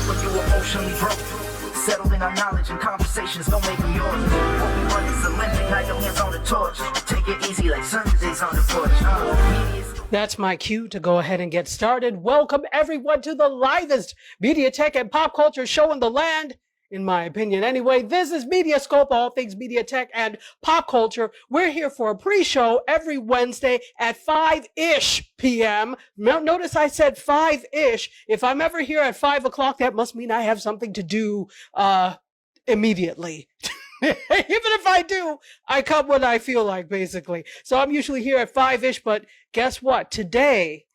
when you emotionally broke. Settling our knowledge and conversations don't make them yours. What we want is Olympic, now your hands on the torch. Take it easy like Sundays on the porch. That's my cue to go ahead and get started. Welcome everyone to the livest media tech and pop culture show in the land. In my opinion, anyway. This is MediaScope, all things media tech and pop culture. We're here for a pre-show every Wednesday at 5-ish p.m. Notice I said 5-ish. If I'm ever here at 5 o'clock, that must mean I have something to do immediately. Even if I do, I come when I feel like, basically. So I'm usually here at 5-ish, but guess what? Today,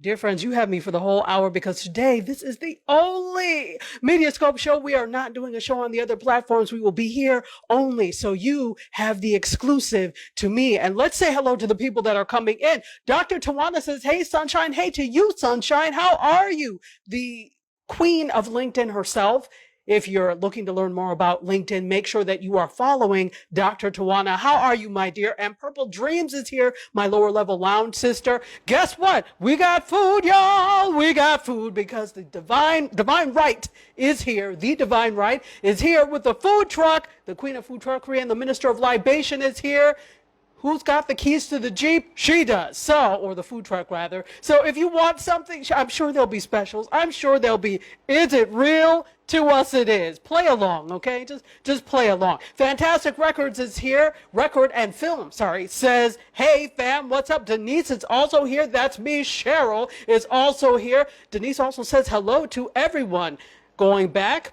dear friends, you have me for the whole hour because today, this is the only MediaScope show. We are not doing a show on the other platforms. We will be here only. So you have the exclusive to me. And let's say hello to the people that are coming in. Dr. Tawana says, hey, Sunshine. Hey to you, Sunshine. How are you? The queen of LinkedIn herself. If you're looking to learn more about LinkedIn, make sure that you are following Dr. Tawana. How are you, my dear? And Purple Dreams is here, my lower level lounge sister. Guess what? We got food, y'all. We got food because the divine right is here. The divine right is here with the food truck. The queen of food truckery and the minister of libation is here. Who's got the keys to the Jeep? She does. So, or the food truck rather. So if you want something, I'm sure there'll be specials. I'm sure there'll be, is it real? To us it is. Play along, okay? Just play along. Fantastic Records is here. Record and Film, says, hey fam, what's up? Denise is also here. That's me. Cheryl is also here. Denise also says hello to everyone. Going back,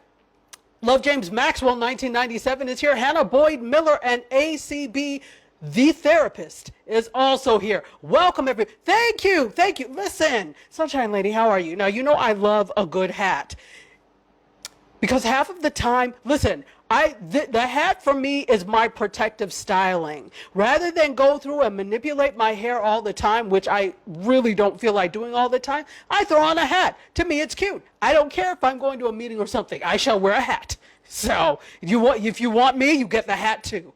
Love James Maxwell 1997 is here. Hannah Boyd Miller and ACB The Therapist is also here. Welcome, everybody. Thank you. Listen, Sunshine Lady, how are you? Now, you know I love a good hat. Because half of the time, listen, the hat for me is my protective styling. Rather than go through and manipulate my hair all the time, which I really don't feel like doing all the time, I throw on a hat. To me, it's cute. I don't care if I'm going to a meeting or something. I shall wear a hat. So if you want me, you get the hat too.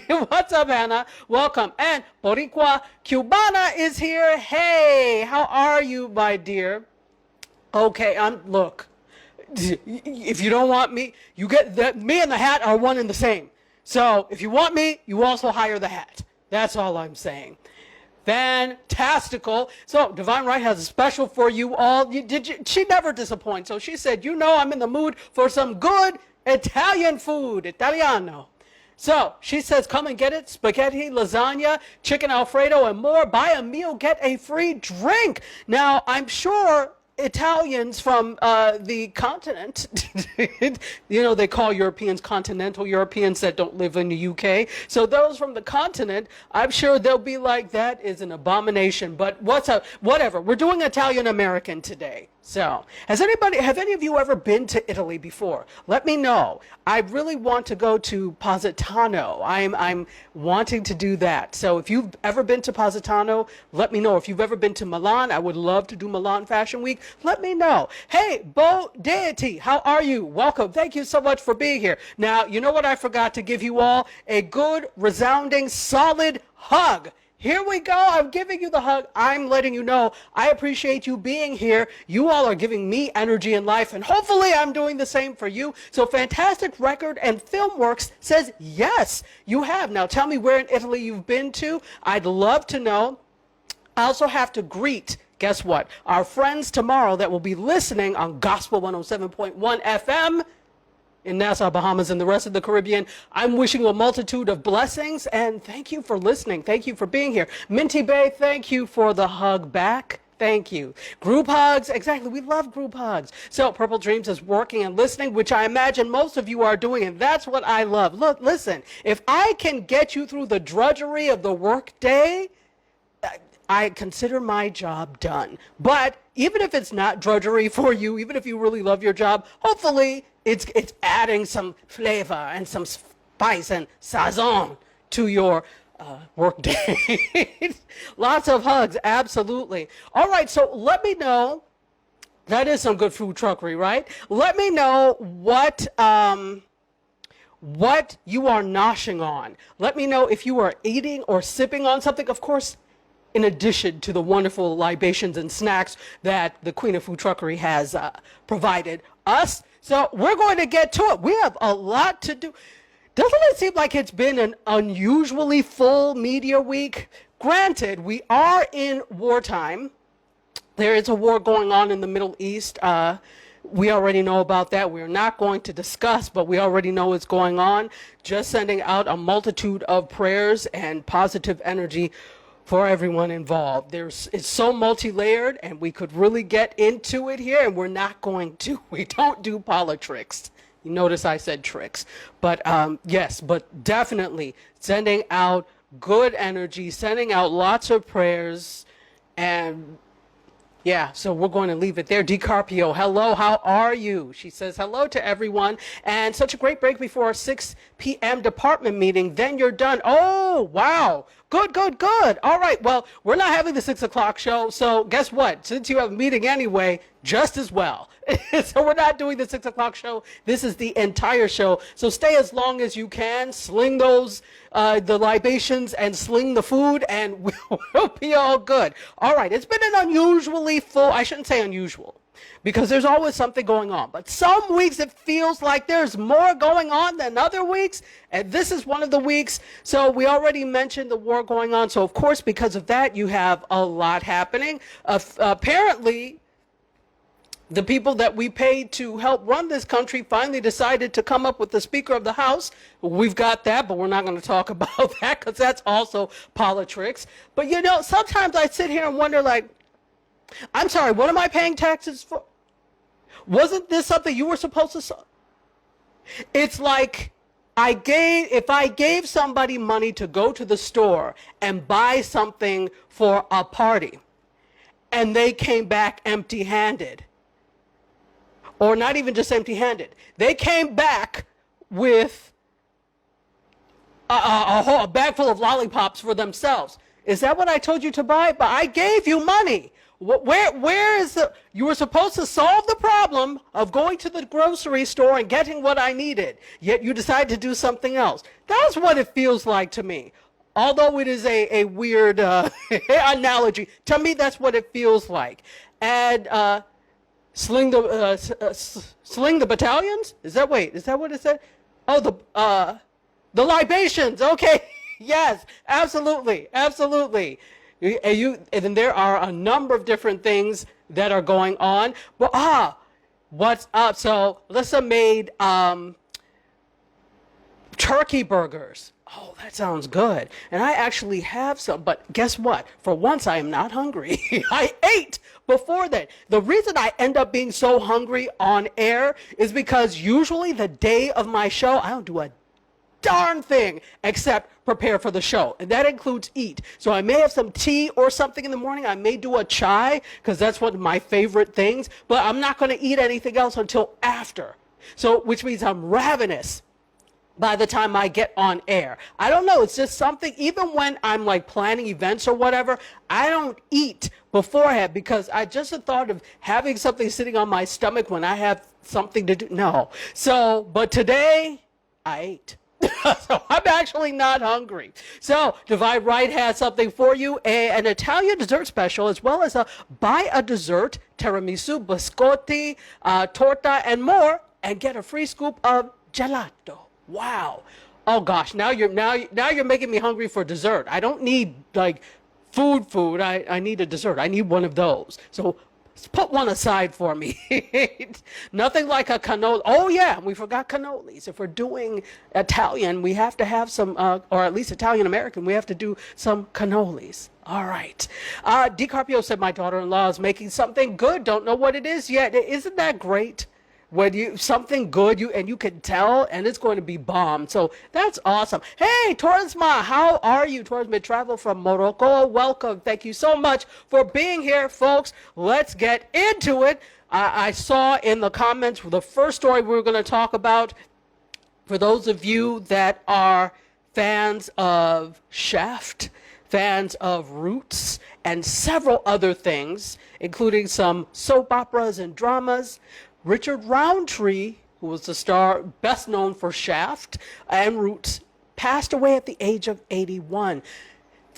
What's up, Hannah? Welcome. And Boricua Cubana is here. Hey, how are you, my dear? Okay, look. If you don't want me, you get that. Me and the hat are one and the same. So if you want me, you also hire the hat. That's all I'm saying. Fantastical. So Divine Right has a special for you all. She never disappoints. So she said, you know, I'm in the mood for some good Italian food, Italiano. So she says, come and get it. Spaghetti, lasagna, chicken Alfredo, and more. Buy a meal, get a free drink. Now, I'm sure Italians from the continent, you know, they call Europeans continental Europeans that don't live in the UK. So those from the continent, I'm sure they'll be like, that is an abomination. But whatever. We're doing Italian American today. So, have any of you ever been to Italy before? Let me know. I really want to go to Positano. I'm wanting to do that. So if you've ever been to Positano, let me know. If you've ever been to Milan, I would love to do Milan Fashion Week. Let me know. Hey, Bo Deity, how are you? Welcome. Thank you so much for being here. Now, you know what I forgot to give you all? A good, resounding, solid hug. Here we go. I'm giving you the hug. I'm letting you know I appreciate you being here. You all are giving me energy in life, and hopefully I'm doing the same for you. So Fantastic Record and Film Works says, yes, you have. Now tell me where in Italy you've been to. I'd love to know. I also have to greet, guess what? Our friends tomorrow that will be listening on Gospel 107.1 FM. in Nassau, Bahamas, and the rest of the Caribbean. I'm wishing you a multitude of blessings, and thank you for listening. Thank you for being here. Minty Bay, thank you for the hug back. Thank you. Group hugs, exactly. We love group hugs. So Purple Dreams is working and listening, which I imagine most of you are doing, and that's what I love. Look, listen, if I can get you through the drudgery of the workday, I consider my job done. But even if it's not drudgery for you, even if you really love your job, hopefully it's adding some flavor and some spice and sazon to your work day. Lots of hugs, absolutely. All right, so let me know. That is some good food truckery, right? Let me know what you are noshing on. Let me know if you are eating or sipping on something. Of course, in addition to the wonderful libations and snacks that the Queen of Food Truckery has provided us. So we're going to get to it. We have a lot to do. Doesn't it seem like it's been an unusually full media week? Granted, we are in wartime. There is a war going on in the Middle East. We already know about that. We're not going to discuss, but we already know what's going on. Just sending out a multitude of prayers and positive energy for everyone involved. It's so multi-layered, and we could really get into it here, and we're not going to. We don't do politics. You notice I said tricks. But yes, but definitely sending out good energy, sending out lots of prayers, and yeah, so we're going to leave it there. DiCarpio, hello, how are you? She says hello to everyone. And such a great break before our 6 p.m. department meeting. Then you're done. Oh, wow. Good, good, good. All right, well, we're not having the 6 o'clock show, so guess what? Since you have a meeting anyway, just as well. So we're not doing the 6 o'clock show. This is the entire show. So stay as long as you can. Sling those, the libations, and sling the food, and we'll be all good. All right, it's been an unusually full, I shouldn't say unusual, because there's always something going on. But some weeks it feels like there's more going on than other weeks, and this is one of the weeks. So we already mentioned the war going on. So of course, because of that, you have a lot happening. Apparently, the people that we paid to help run this country finally decided to come up with the Speaker of the House. We've got that, but we're not going to talk about that because that's also politics. But you know, sometimes I sit here and wonder, like, I'm sorry, what am I paying taxes for? Wasn't this something you were supposed to? It's like if I gave somebody money to go to the store and buy something for a party, and they came back empty-handed, or not even just empty-handed, they came back with a bag full of lollipops for themselves. Is that what I told you to buy? But I gave you money. Where is you were supposed to solve the problem of going to the grocery store and getting what I needed, yet you decided to do something else. That's what it feels like to me. Although it is a weird analogy, to me that's what it feels like. And sling the battalions? Is that what it said? Oh, the libations. Okay. Yes, absolutely. Absolutely. And then there are a number of different things that are going on. But what's up? So Lissa made turkey burgers. Oh, that sounds good. And I actually have some, but guess what? For once, I am not hungry. I ate before that. The reason I end up being so hungry on air is because usually the day of my show, I don't do a darn thing except prepare for the show, and that includes eat. So I may have some tea or something in the morning. I may do a chai because that's one of my favorite things, but I'm not going to eat anything else until after. So which means I'm ravenous by the time I get on air. I don't know, it's just something, even when I'm like planning events or whatever, I don't eat beforehand because I just the thought of having something sitting on my stomach when I have something to do. No. So, but today I ate. So I'm actually not hungry. So Divide Right has something for you, an Italian dessert special, as well as a buy a dessert, tiramisu, biscotti, torta, and more, and get a free scoop of gelato. Wow. Oh gosh, now you're making me hungry for dessert. I don't need like food. I need a dessert. I need one of those. So put one aside for me. Nothing like a cannoli. Oh yeah, we forgot cannolis. If we're doing Italian, we have to have some, or at least Italian American, we have to do some cannolis. All right. DiCarpio said my daughter-in-law is making something good. Don't know what it is yet. Isn't that great? When something good, you can tell, and it's going to be bomb. So that's awesome. Hey, Torresma, how are you? Torresma travel from Morocco. Welcome. Thank you so much for being here, folks. Let's get into it. I saw in the comments the first story we were going to talk about. For those of you that are fans of Shaft, fans of Roots, and several other things, including some soap operas and dramas, Richard Roundtree, who was the star best known for Shaft and Roots, passed away at the age of 81.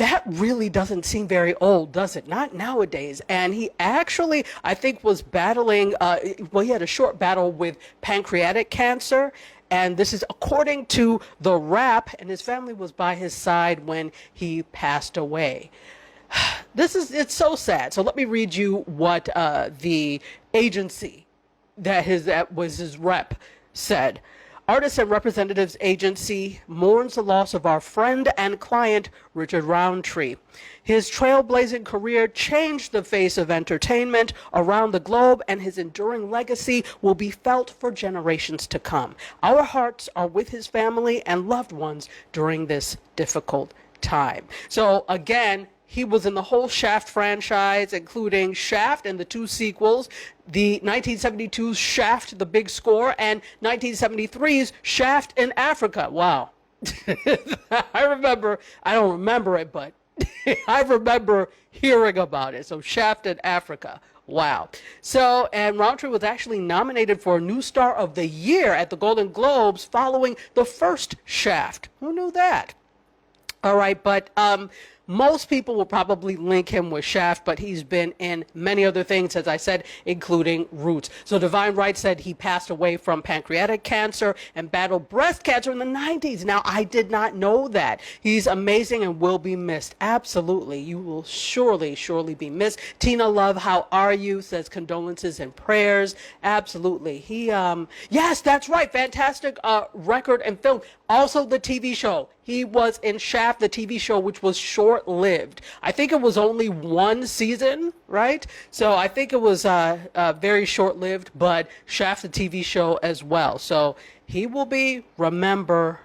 that really doesn't seem very old, does it? Not nowadays. And he actually, I think, was battling, he had a short battle with pancreatic cancer. And this is according to The Wrap, and his family was by his side when he passed away. It's so sad. So let me read you what the agency that was his rep said. Artists and Representatives Agency mourns the loss of our friend and client, Richard Roundtree. His trailblazing career changed the face of entertainment around the globe, and his enduring legacy will be felt for generations to come. Our hearts are with his family and loved ones during this difficult time. So again, he was in the whole Shaft franchise, including Shaft and the 2 sequels, the 1972's Shaft, The Big Score, and 1973's Shaft in Africa. Wow. I don't remember it, but I remember hearing about it. So Shaft in Africa. Wow. So, and Roundtree was actually nominated for a New Star of the Year at the Golden Globes following the first Shaft. Who knew that? All right, but most people will probably link him with Shaft, but he's been in many other things, as I said, including Roots. So Divine Right said he passed away from pancreatic cancer and battled breast cancer in the 90s. Now, I did not know that. He's amazing and will be missed. Absolutely. You will surely be missed. Tina Love, how are you? Says condolences and prayers. Absolutely. Yes, that's right. Fantastic record and film. Also the TV show. He was in Shaft, the TV show, which was short-lived. I think it was only 1 season, right? So I think it was very short-lived, but Shaft, the TV show as well. So he will be remembered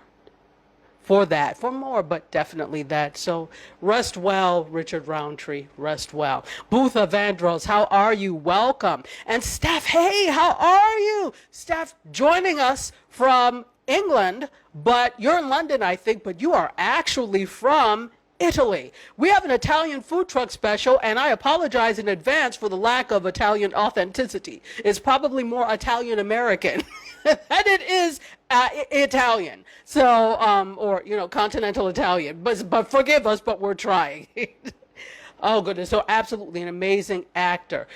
for that, for more, but definitely that. So rest well, Richard Roundtree, rest well. Bootha Vandross, how are you? Welcome. And Steph, hey, how are you? Steph joining us from England, but you're in London, I think, but you are actually from Italy. We have an Italian food truck special, and I apologize in advance for the lack of Italian authenticity. It's probably more Italian American than it is Italian. So, or, continental Italian. But forgive us, but we're trying. Oh, goodness. So absolutely an amazing actor.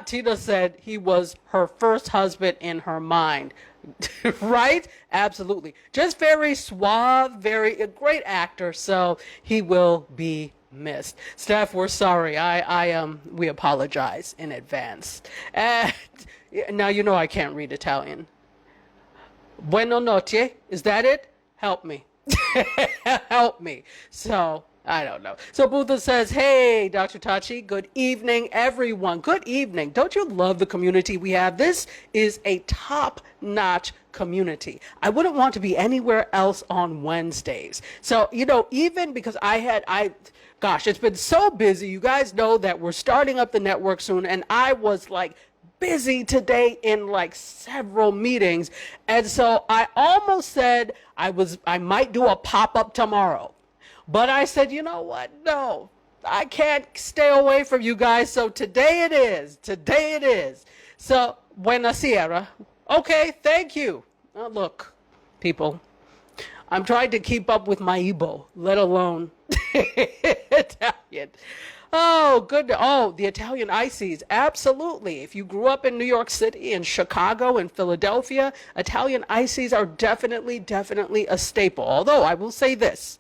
Tina said he was her first husband in her mind. Right? Absolutely. Just very suave, a great actor. So he will be missed. Steph, we're sorry. We apologize in advance. And now you know I can't read Italian. Buono notte. Is that it? Help me. Help me. So I don't know. So Bootha says, hey, Dr. Tachi, good evening, everyone. Good evening. Don't you love the community we have? This is a top-notch community. I wouldn't want to be anywhere else on Wednesdays. So, even because gosh, it's been so busy. You guys know that we're starting up the network soon, and I was busy today in several meetings. And so I almost said I might do a pop-up tomorrow. But I said, you know what? No, I can't stay away from you guys. So today it is. So, buonasera. Okay, thank you. Oh, look, people, I'm trying to keep up with my Igbo, let alone Italian. Oh, good. Oh, the Italian ices. Absolutely. If you grew up in New York City and Chicago and Philadelphia, Italian ices are definitely a staple. Although I will say this.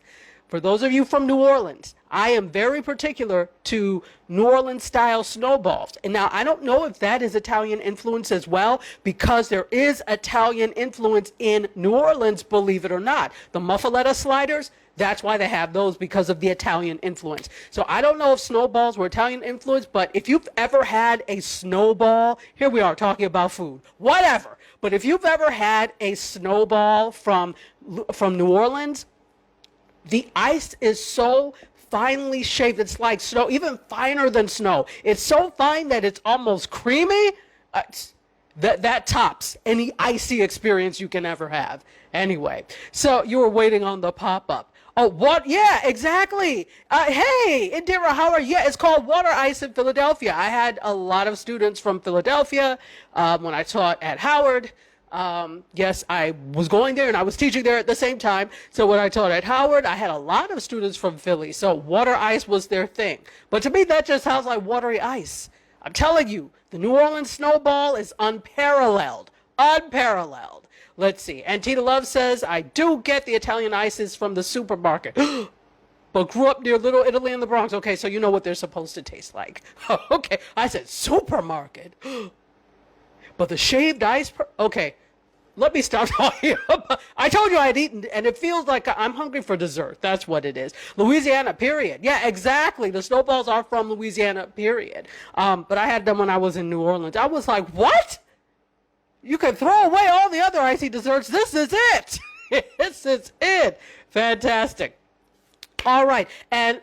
For those of you from New Orleans, I am very particular to New Orleans style snowballs. And now I don't know if that is Italian influence as well, because there is Italian influence in New Orleans, believe it or not. The muffaletta sliders, that's why they have those, because of the Italian influence. So I don't know if snowballs were Italian influence, but if you've ever had a snowball, here we are talking about food, whatever. But if you've ever had a snowball from New Orleans, the ice is so finely shaped. It's like snow, even finer than snow. It's so fine that it's almost creamy. That tops any icy experience you can ever have. Anyway, so you were waiting on the pop-up. Oh, what? Yeah, exactly. Hey, Indira, how are you? Yeah, it's called Water Ice in Philadelphia. I had a lot of students from Philadelphia when I taught at Howard. Yes, I was going there and I was teaching there at the same time. So when I taught at Howard, I had a lot of students from Philly. So water ice was their thing. But to me, that just sounds like watery ice. I'm telling you, the New Orleans snowball is unparalleled. Unparalleled. Let's see. And Tina Love says, I do get the Italian ices from the supermarket. But grew up near Little Italy in the Bronx. Okay, so you know what they're supposed to taste like. Okay, I said supermarket. But the shaved ice, okay. Let me stop talking. I told you I'd eaten, and it feels like I'm hungry for dessert. That's what it is. Louisiana, period. Yeah, exactly. The snowballs are from Louisiana, period. But I had them when I was in New Orleans. I was like, what? You can throw away all the other icy desserts. This is it. This is it. Fantastic. All right. And,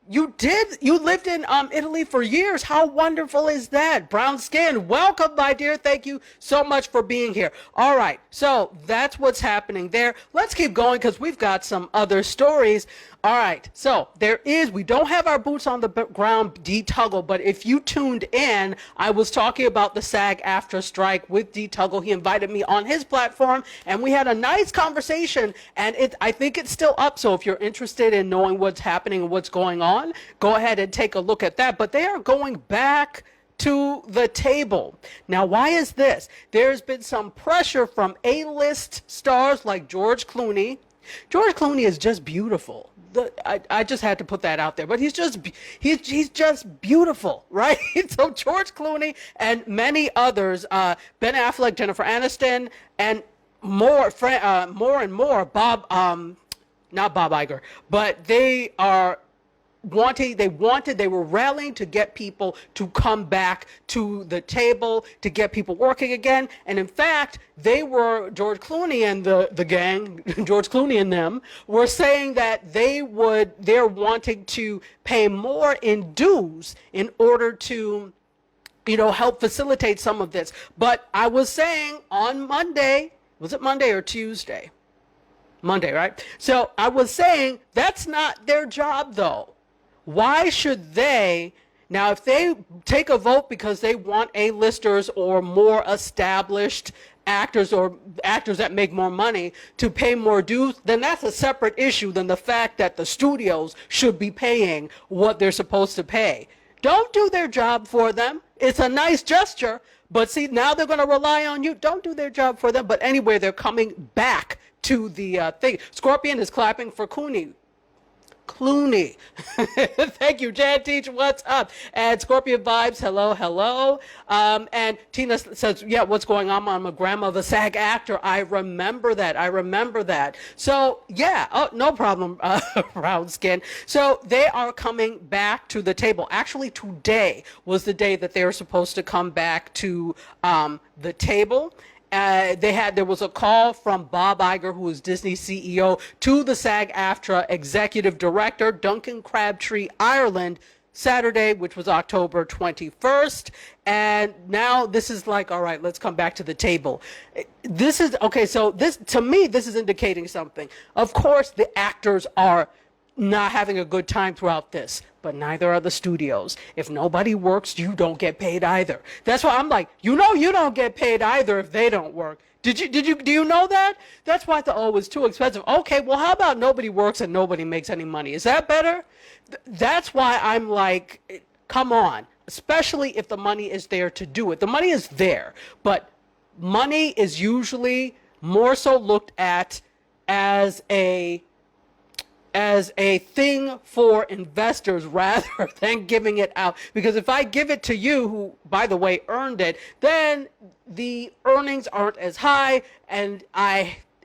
you lived in Italy for years. How wonderful is that? Brown skin. Welcome, my dear. Thank you so much for being here. All right. So that's what's happening there. Let's keep going because we've got some other stories. All right. So we don't have our boots on the ground D Tuggle, but if you tuned in, I was talking about the SAG-AFTRA strike with D Tuggle. He invited me on his platform and we had a nice conversation, and I think it's still up. So if you're interested in knowing what's happening and what's going on, go ahead and take a look at that. But they are going back to the table. Now, why is this? There's been some pressure from A-list stars like George Clooney. George Clooney is just beautiful. I just had to put that out there, but he's just beautiful, right? So George Clooney and many others, Ben Affleck, Jennifer Aniston, and more and more, not Bob Iger, but they were rallying to get people to come back to the table, to get people working again. And in fact, George Clooney and the gang, George Clooney and them, were saying that they're wanting to pay more in dues in order to, help facilitate some of this. But I was saying on Monday, was it Monday or Tuesday? Monday, right? So I was saying that's not their job though. Why should they, now if they take a vote because they want A-listers or more established actors or actors that make more money to pay more dues, then that's a separate issue than the fact that the studios should be paying what they're supposed to pay. Don't do their job for them. It's a nice gesture, but see, now they're going to rely on you. Don't do their job for them. But anyway, they're coming back to the thing. Scorpion is clapping for Clooney. Thank you, Jan Teach. What's up? And Scorpion Vibes, hello. And Tina says, yeah, what's going on? I'm a grandmother SAG-AFTRA. I remember that. So, yeah, no problem, brown skin. So they are coming back to the table. Actually, today was the day that they were supposed to come back to the table. There was a call from Bob Iger, who is Disney CEO, to the SAG-AFTRA executive director, Duncan Crabtree, Ireland, Saturday, which was October 21st. And now this is like, all right, let's come back to the table. This is, okay, so this, to me, this is indicating something. Of course, the actors are not having a good time throughout this, but neither are the studios. If nobody works, you don't get paid either. That's why I'm like, you don't get paid either if they don't work. Do you know that? That's why I thought, oh, it's too expensive. Okay, well, how about nobody works and nobody makes any money? Is that better? That's why I'm like, come on, especially if the money is there to do it. The money is there, but money is usually more so looked at as a thing for investors rather than giving it out. Because if I give it to you, who, by the way, earned it, then the earnings aren't as high and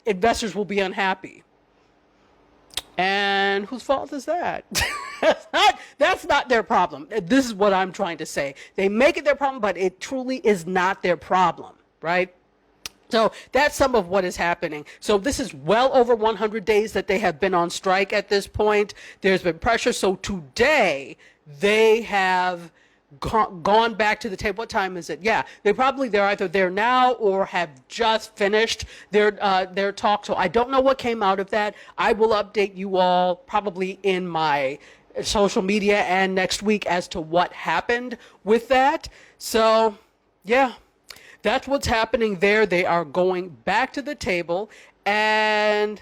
investors will be unhappy. And whose fault is that? That's not their problem. This is what I'm trying to say. They make it their problem, but it truly is not their problem, right? So that's some of what is happening. So this is well over 100 days that they have been on strike at this point. There's been pressure. So today they have gone back to the table. What time is it? Yeah, they're either there now or have just finished their talk. So I don't know what came out of that. I will update you all probably in my social media and next week as to what happened with that. So yeah. that's what's happening there. They are going back to the table, and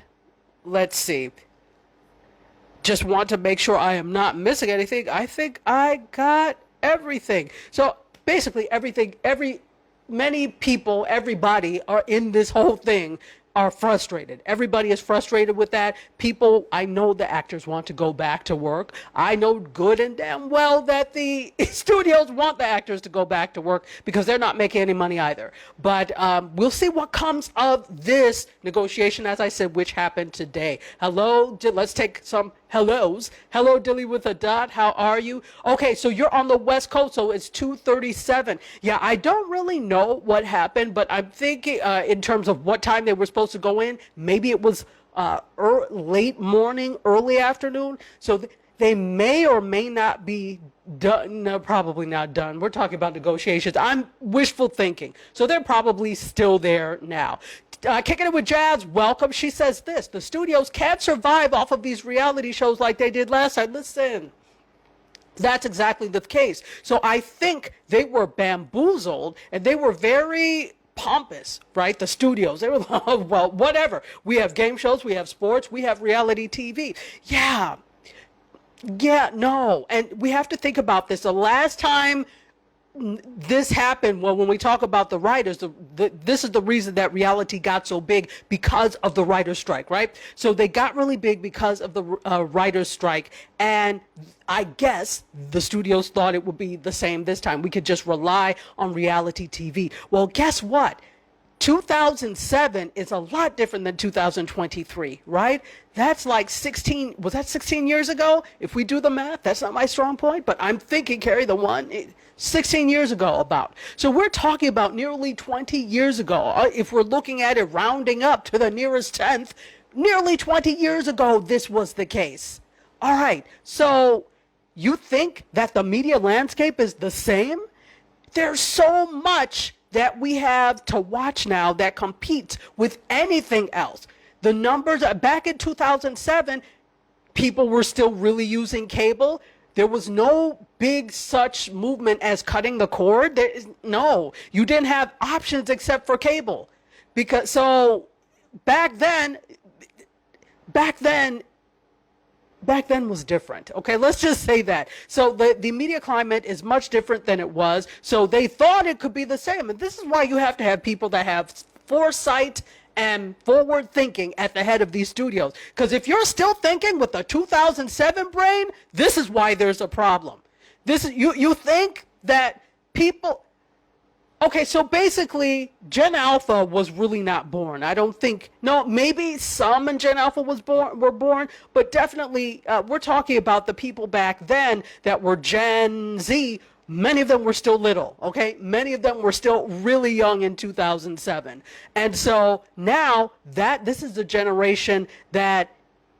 let's see. Just want to make sure I am not missing anything. I think I got everything. So basically everything, many people, everybody are in this whole thing are frustrated. Everybody is frustrated with that. People, I know the actors want to go back to work. I know good and damn well that the studios want the actors to go back to work because they're not making any money either. But we'll see what comes of this negotiation, as I said, which happened today. Hello, let's take some hellos. Hello, Dilly with a dot. How are you? Okay, so you're on the West Coast, so it's 2:37. Yeah, I don't really know what happened, but I'm thinking in terms of what time they were supposed to go in, maybe it was late morning, early afternoon. So they may or may not be done. No, probably not done. We're talking about negotiations. I'm wishful thinking. So they're probably still there now. Kicking it with Jazz, welcome. She says this: the studios can't survive off of these reality shows like they did last time. Listen, that's exactly the case. So I think they were bamboozled and they were very pompous, right? The studios, they were like, well, whatever. We have game shows, we have sports, we have reality TV. Yeah, no. And we have to think about this. The last time this happened, well, when we talk about the writers, this is the reason that reality got so big, because of the writer's strike, right? So they got really big because of the writer's strike, and I guess the studios thought it would be the same this time. We could just rely on reality TV. Well, guess what? 2007 is a lot different than 2023, right? That's like 16, was that 16 years ago? If we do the math, that's not my strong point, but I'm thinking, Carrie, 16 years ago about. So we're talking about nearly 20 years ago. If we're looking at it rounding up to the nearest 10th, nearly 20 years ago, this was the case. All right, so you think that the media landscape is the same? There's so much that we have to watch now that competes with anything else. The numbers, back in 2007, people were still really using cable. There was no big such movement as cutting the cord. No, you didn't have options except for cable. Because so back then was different. Okay, let's just say that. So the media climate is much different than it was. So they thought it could be the same. And this is why you have to have people that have foresight and forward thinking at the head of these studios. Because if you're still thinking with the 2007 brain, this is why there's a problem. This is you think that people. Okay, so basically, Gen Alpha was really not born. I don't think, no, maybe some in Gen Alpha were born, but definitely we're talking about the people back then that were Gen Z. Many of them were still little, okay? Many of them were still really young in 2007. And so now this is the generation that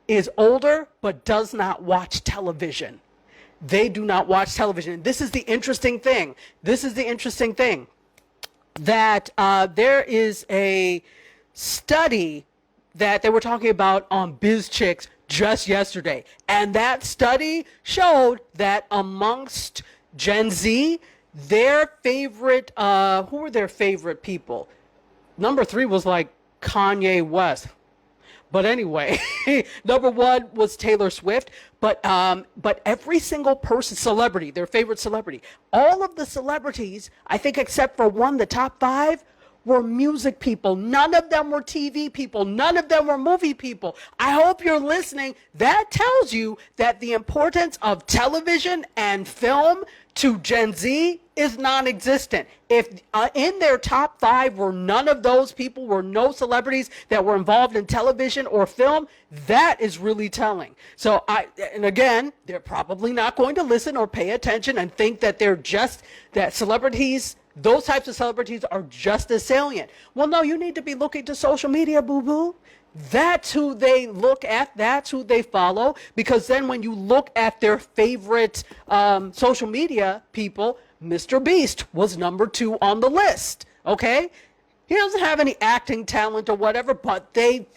is older but does not watch television. They do not watch television. This is the interesting thing. That there is a study that they were talking about on BizChicks just yesterday. And that study showed that amongst Gen Z, their favorite, who were their favorite people? Number 3 was like Kanye West. But anyway, number 1 was Taylor Swift. But every single person, celebrity, their favorite celebrity, all of the celebrities, I think except for one, the top 5, were music people. None of them were TV people. None of them were movie people. I hope you're listening. That tells you that the importance of television and film to Gen Z is non-existent. If in their top 5 were none of those people, were no celebrities that were involved in television or film, that is really telling. So and again, they're probably not going to listen or pay attention and think that that celebrities, those types of celebrities are just as salient. Well, no, you need to be looking to social media, boo-boo. That's who they look at. That's who they follow. Because then when you look at their favorite social media people, Mr. Beast was number 2 on the list. Okay? He doesn't have any acting talent or whatever, but they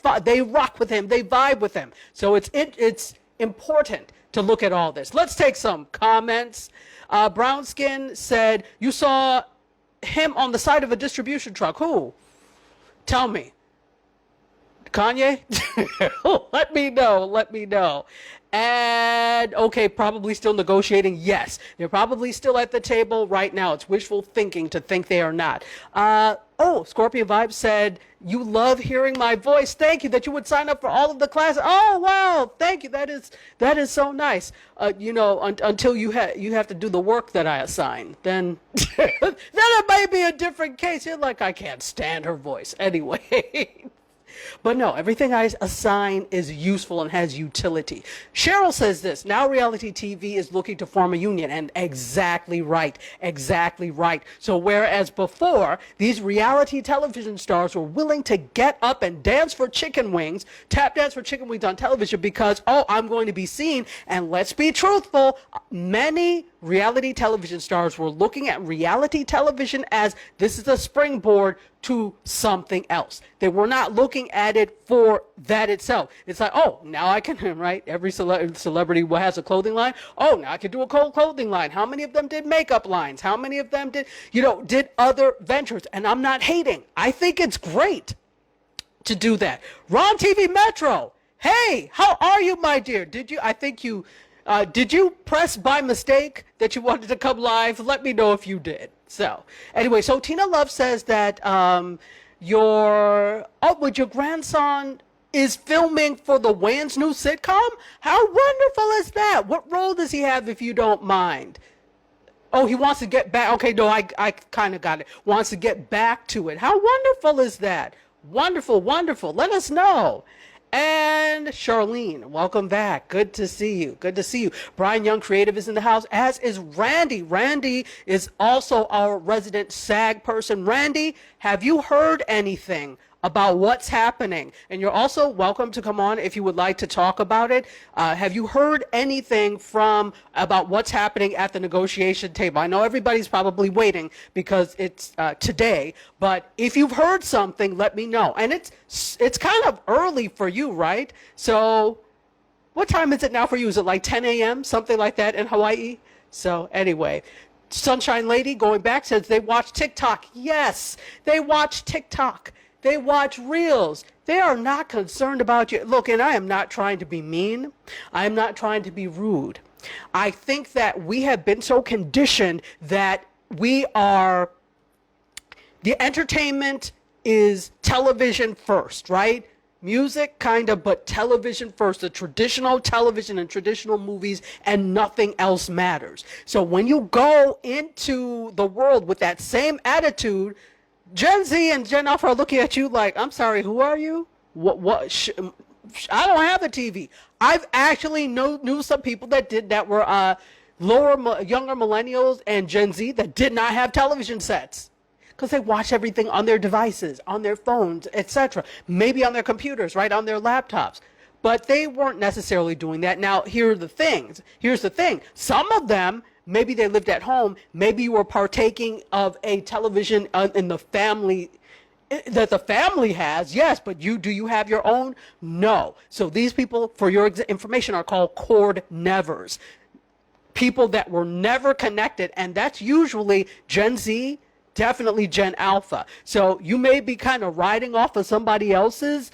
rock with him. They vibe with him. So it's important to look at all this. Let's take some comments. Brownskin said, you saw him on the side of a distribution truck? Who? Tell me. Kanye? Let me know. Let me know. And okay, probably still negotiating. Yes, they're probably still at the table right now. It's wishful thinking to think they are not. Scorpion Vibe said, you love hearing my voice. Thank you that you would sign up for all of the classes. Oh, wow. Thank you. That is so nice. Until you have to do the work that I assign, then it may be a different case. You're like, I can't stand her voice. Anyway. But no, everything I assign is useful and has utility. Cheryl says this, now reality TV is looking to form a union, and exactly right, exactly right. So whereas before, these reality television stars were willing to get up and dance for chicken wings, tap dance for chicken wings on television because, I'm going to be seen, and let's be truthful, many reality television stars were looking at reality television as this is a springboard to something else. They were not looking at it for that itself. It's like, now I can, right? Every celebrity has a clothing line. Now I can do a clothing line. How many of them did makeup lines? How many of them did other ventures? And I'm not hating. I think it's great to do that. Ron TV Metro. Hey, how are you, my dear? Did you press by mistake that you wanted to come live? Let me know if you did. So anyway, so Tina Love says that your grandson is filming for the Wayans new sitcom. How wonderful is that? What role does he have, if you don't mind? He wants to get back. Okay, no, I kind of got it. Wants to get back to it. How wonderful is that? Wonderful, wonderful. Let us know. And Charlene, welcome back. Good to see you. Good to see you. Brian Young Creative is in the house, as is Randy. Randy is also our resident SAG person. Randy, have you heard anything about what's happening? And you're also welcome to come on if you would like to talk about it. Have you heard anything about what's happening at the negotiation table? I know everybody's probably waiting because it's today, but if you've heard something, let me know. And it's kind of early for you, right? So what time is it now for you? Is it like 10 a.m., something like that in Hawaii? So anyway, Sunshine Lady going back says they watch TikTok. Yes, they watch TikTok. They watch Reels. They are not concerned about you. Look, and I am not trying to be mean. I am not trying to be rude. I think that we have been so conditioned that the entertainment is television first, right? Music, kind of, but television first. The traditional television and traditional movies, and nothing else matters. So when you go into the world with that same attitude, Gen Z and Gen Alpha are looking at you like, I'm sorry, who are you? I don't have a TV. I've actually knew some people that were younger millennials and Gen Z that did not have television sets because they watch everything on their devices, on their phones, etc. Maybe on their computers, right, on their laptops. But they weren't necessarily doing that. Now, here's the thing. Some of them, maybe they lived at home. Maybe you were partaking of a television in the family that the family has. Yes, but do you have your own? No. So these people, for your information, are called cord nevers. People that were never connected, and that's usually Gen Z, definitely Gen Alpha. So you may be kind of riding off of somebody else's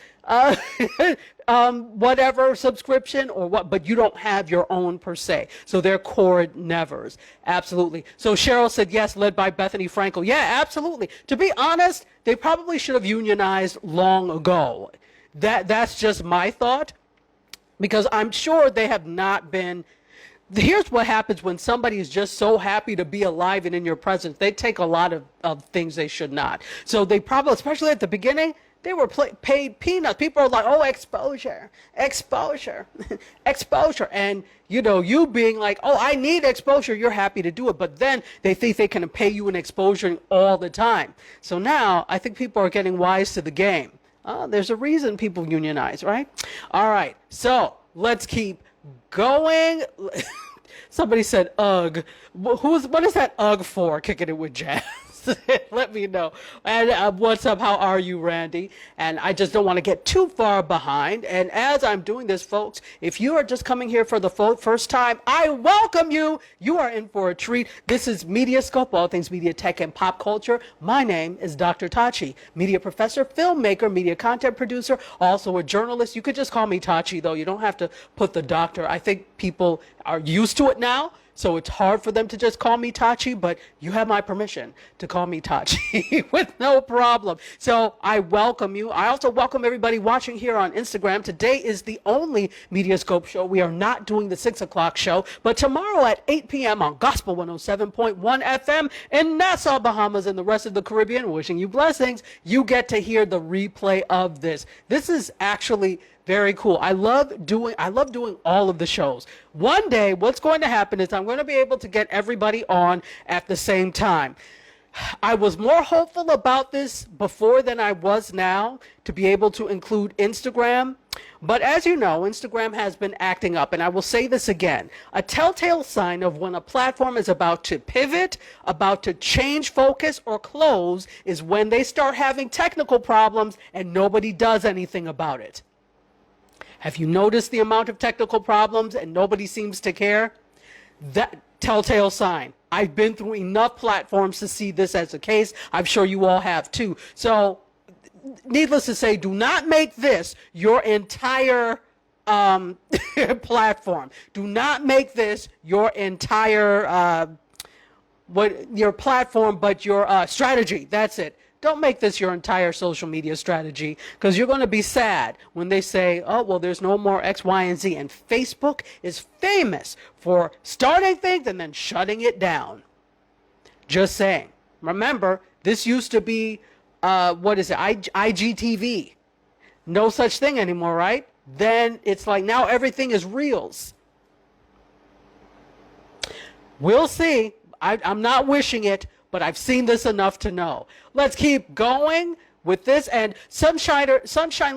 whatever subscription or what, but you don't have your own per se. So they're cord nevers. Absolutely. So Cheryl said yes, led by Bethany Frankel. Yeah, absolutely. To be honest, they probably should have unionized long ago. That's just my thought, because I'm sure they have not been. Here's what happens when somebody is just so happy to be alive and in your presence. They take a lot of things they should not. So they probably, especially at the beginning, they were paid peanuts. People are like, exposure. And, you being like, I need exposure, you're happy to do it. But then they think they can pay you an exposure all the time. So now I think people are getting wise to the game. There's a reason people unionize, right? All right. So let's keep going. Somebody said, ugh. What is that ugh for, kicking it with jazz? Let me know. And what's up? How are you, Randy? And I just don't want to get too far behind. And as I'm doing this, folks, if you are just coming here for the first time, I welcome you. You are in for a treat. This is MediaScope, all things media, tech, and pop culture. My name is Dr. Tachi, media professor, filmmaker, media content producer, also a journalist. You could just call me Tachi, though. You don't have to put the doctor. I think people are used to it now. So it's hard for them to just call me Tachi, but you have my permission to call me Tachi with no problem. So I welcome you. I also welcome everybody watching here on Instagram. Today is the only MediaScope show. We are not doing the 6 o'clock show, but tomorrow at 8 p.m. on Gospel 107.1 FM in Nassau, Bahamas, and the rest of the Caribbean, wishing you blessings, you get to hear the replay of this. This is actually very cool. I love doing all of the shows. One day, what's going to happen is I'm going to be able to get everybody on at the same time. I was more hopeful about this before than I was now to be able to include Instagram. But as you know, Instagram has been acting up, and I will say this again. A telltale sign of when a platform is about to pivot, about to change focus or close is when they start having technical problems and nobody does anything about it. Have you noticed the amount of technical problems and nobody seems to care? That telltale sign. I've been through enough platforms to see this as a case. I'm sure you all have too. So, needless to say, do not make this your entire platform. Do not make this your entire your platform, but your strategy. That's it. Don't make this your entire social media strategy, because you're going to be sad when they say, oh, well, there's no more X, Y, and Z. And Facebook is famous for starting things and then shutting it down. Just saying. Remember, this used to be, IGTV. No such thing anymore, right? Then it's like now everything is Reels. We'll see. I'm not wishing it, but I've seen this enough to know. Let's keep going with this. And Sunshine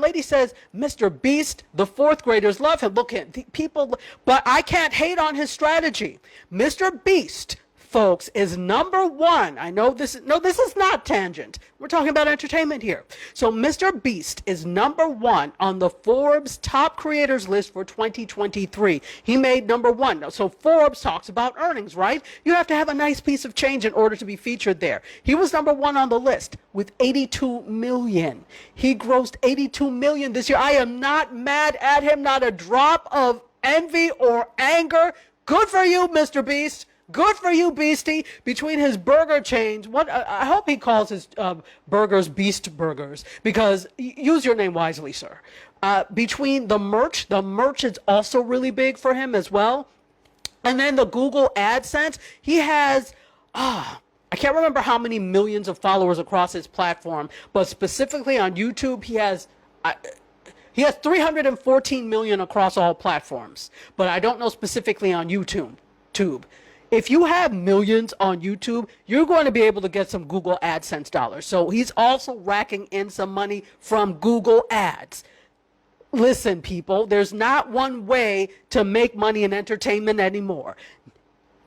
Lady says, Mr. Beast, the fourth graders love him. Look at the people, but I can't hate on his strategy. Mr. Beast, folks, is number one. I know this is not tangent. We're talking about entertainment here. So Mr. Beast is number one on the Forbes top creators list for 2023. He made number one. So Forbes talks about earnings, right? You have to have a nice piece of change in order to be featured there. He was number one on the list with 82 million. He grossed 82 million this year. I am not mad at him, not a drop of envy or anger. Good for you, Mr. Beast. Good for you, Beastie. Between his burger chains, I hope he calls his burgers Beast Burgers, because use your name wisely, sir. Between the merch is also really big for him as well. And then the Google AdSense, he has, I can't remember how many millions of followers across his platform, but specifically on YouTube, he has 314 million across all platforms, but I don't know specifically on YouTube. If you have millions on YouTube, you're going to be able to get some Google AdSense dollars. So he's also racking in some money from Google Ads. Listen, people, there's not one way to make money in entertainment anymore.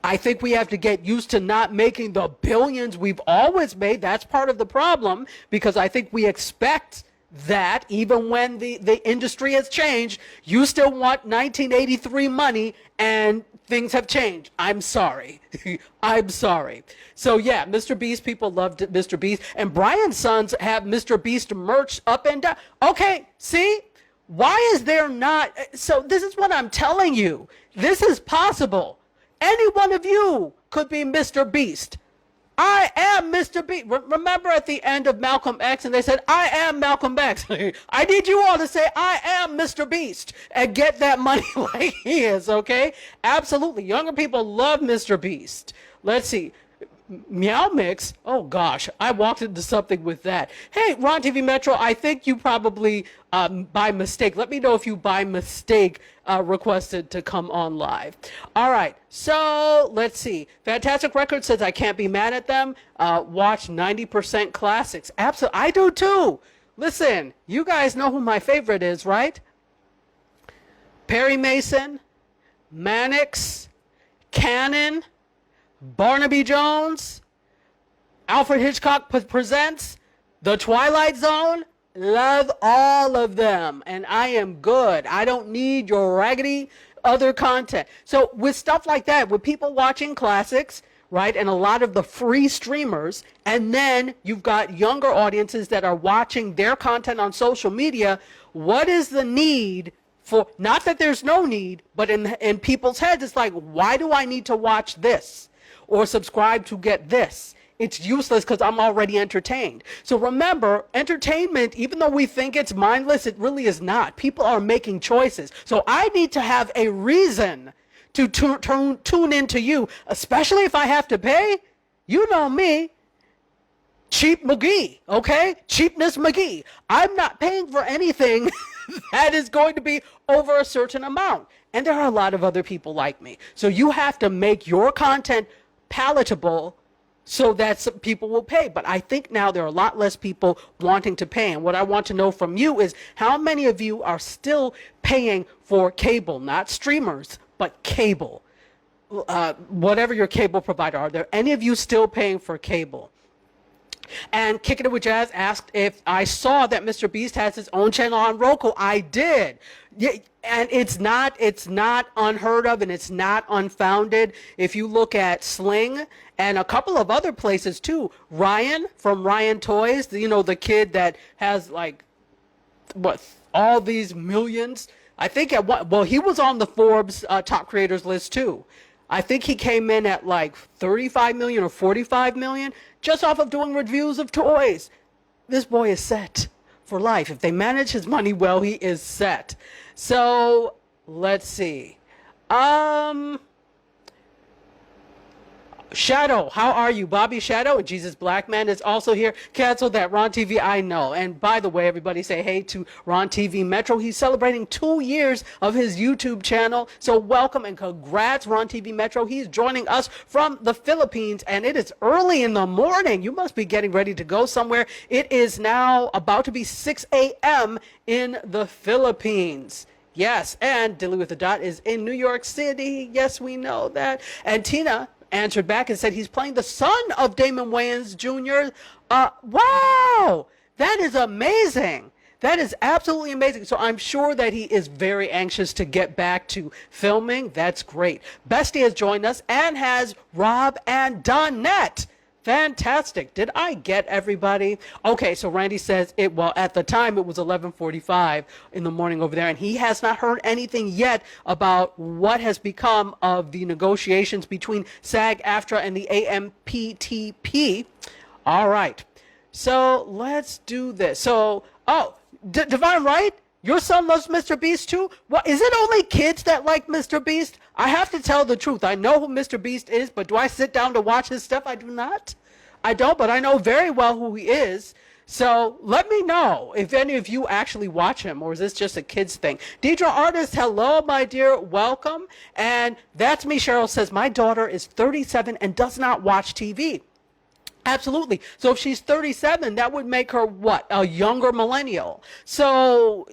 I think we have to get used to not making the billions we've always made. That's part of the problem, because I think we expect that even when the industry has changed, you still want 1983 money, and things have changed. I'm sorry. I'm sorry. So yeah, Mr. Beast, people loved Mr. Beast, and Brian's sons have Mr. Beast merch up and down. Okay, see? Why is there not? So this is what I'm telling you. This is possible. Any one of you could be Mr. Beast. I am Mr. Beast. Remember at the end of Malcolm X, and they said, I am Malcolm X. I need you all to say, I am Mr. Beast, and get that money like he is, okay? Absolutely. Younger people love Mr. Beast. Let's see. Meow Mix, oh gosh, I walked into something with that. Hey, Ron TV Metro, I think you probably, by mistake, let me know if you by mistake requested to come on live. All right, so let's see. Fantastic Record says I can't be mad at them. Watch 90% classics. Absolutely, I do too. Listen, you guys know who my favorite is, right? Perry Mason, Mannix, Cannon, Barnaby Jones. Alfred Hitchcock presents The Twilight Zone. Love all of them, and I am good. I don't need your raggedy other content. So with stuff like that, with people watching classics, right, and a lot of the free streamers, and then you've got younger audiences that are watching their content on social media, what is the need for, not that there's no need, but in people's heads, it's like, why do I need to watch this or subscribe to get this? It's useless because I'm already entertained. So remember, entertainment, even though we think it's mindless, it really is not. People are making choices. So I need to have a reason to tune into you, especially if I have to pay. You know me, Cheap McGee, okay? Cheapness McGee. I'm not paying for anything that is going to be over a certain amount. And there are a lot of other people like me. So you have to make your content palatable so that some people will pay. But I think now there are a lot less people wanting to pay. And what I want to know from you is how many of you are still paying for cable, not streamers, but cable. Whatever your cable provider, are there any of you still paying for cable? And Kicking It With Jazz asked if I saw that Mr. Beast has his own channel on Roku. I did. Yeah, and it's not unheard of, and it's not unfounded. If you look at Sling and a couple of other places too, Ryan from Ryan Toys, you know, the kid that has like all these millions. I think he was on the Forbes top creators list too. I think he came in at like 35 million or 45 million just off of doing reviews of toys. This boy is set for life. If they manage his money well, he is set. So let's see. Shadow, how are you? Bobby Shadow and Jesus Blackman is also here. Cancel that, Ron TV, I know. And by the way, everybody say hey to Ron TV Metro. He's celebrating 2 years of his YouTube channel. So welcome and congrats, Ron TV Metro. He's joining us from the Philippines, and it is early in the morning. You must be getting ready to go somewhere. It is now about to be 6 a.m. in the Philippines. Yes, and Dilly with the Dot is in New York City. Yes, we know that. And Tina answered back and said he's playing the son of Damon Wayans Jr. Wow, that is amazing. That is absolutely amazing. So I'm sure that he is very anxious to get back to filming. That's great. Bestie has joined us and has Rob and Donette. Fantastic. Did I get everybody? Okay, so Randy says at the time it was 11:45 in the morning over there, and he has not heard anything yet about what has become of the negotiations between SAG-AFTRA and the AMPTP. All right. So let's do this. So, Divine Wright, your son loves Mr. Beast too? Well, is it only kids that like Mr. Beast? I have to tell the truth. I know who Mr. Beast is, but do I sit down to watch his stuff? I do not. I don't, but I know very well who he is. So let me know if any of you actually watch him, or is this just a kids thing? Deidre Artist, hello, my dear. Welcome. And That's Me, Cheryl says, my daughter is 37 and does not watch TV. Absolutely. So if she's 37, that would make her what? A younger millennial. So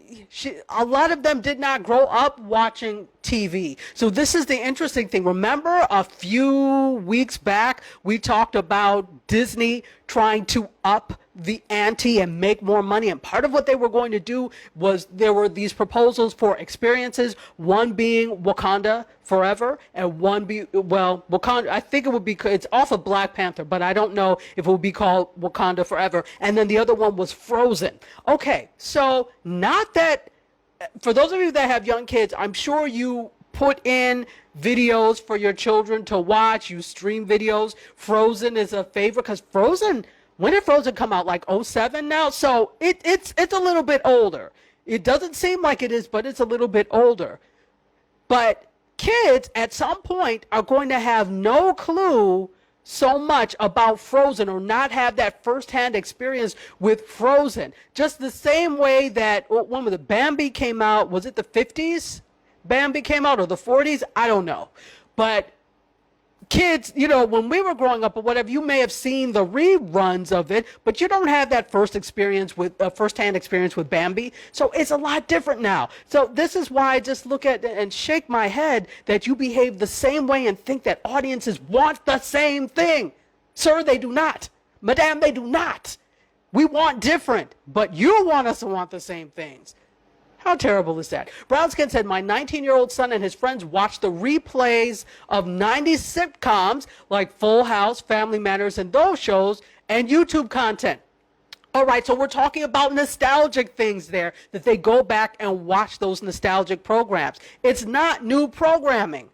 a lot of them did not grow up watching TV. So this is the interesting thing. Remember a few weeks back, we talked about Disney trying to up the ante and make more money. And part of what they were going to do was there were these proposals for experiences, one being Wakanda Forever and one Wakanda, I think it would be, it's off of Black Panther, but I don't know if it would be called Wakanda Forever. And then the other one was Frozen. Okay, so not that, for those of you that have young kids, I'm sure you put in videos for your children to watch, you stream videos. Frozen is a favorite because when did Frozen come out? Like 07 now? So it's a little bit older. It doesn't seem like it is, but it's a little bit older. But kids at some point are going to have no clue so much about Frozen or not have that firsthand experience with Frozen. Just the same way that when the Bambi came out, was it the 50s? Bambi came out or the 40s? I don't know. But kids, when we were growing up or whatever, you may have seen the reruns of it, but you don't have that firsthand experience with Bambi. So it's a lot different now. So this is why I just look at and shake my head that you behave the same way and think that audiences want the same thing. Sir, they do not. Madame, they do not. We want different, but you want us to want the same things. How terrible is that? Brownskin said, my 19-year-old son and his friends watch the replays of 90s sitcoms like Full House, Family Matters, and those shows, and YouTube content. All right, so we're talking about nostalgic things there, that they go back and watch those nostalgic programs. It's not new programming.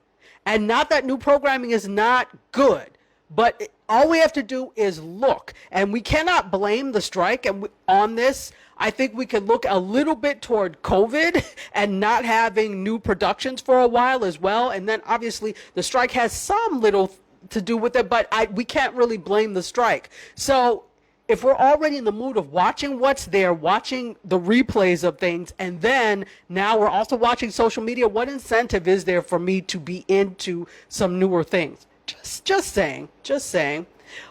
And not that new programming is not good, but all we have to do is look. And we cannot blame the strike on this. I think we could look a little bit toward COVID and not having new productions for a while as well. And then obviously the strike has some little to do with it, but we can't really blame the strike. So if we're already in the mood of watching what's there, watching the replays of things, and then now we're also watching social media, what incentive is there for me to be into some newer things? Just saying.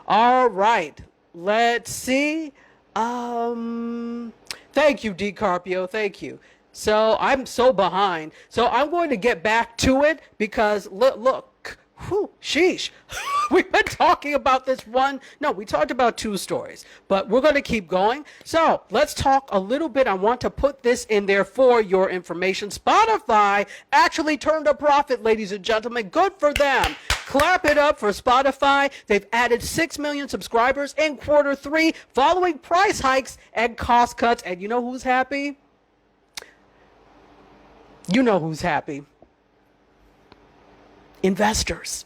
All right, let's see. Thank you, D. Carpio, thank you. So I'm so behind. So I'm going to get back to it because look. Whew, sheesh. We've been talking about this one. No, we talked about two stories, but we're going to keep going. So let's talk a little bit. I want to put this in there for your information. Spotify actually turned a profit, ladies and gentlemen. Good for them. Clap it up for Spotify. They've added 6 million subscribers in Q3 following price hikes and cost cuts. And you know who's happy? You know who's happy. Investors.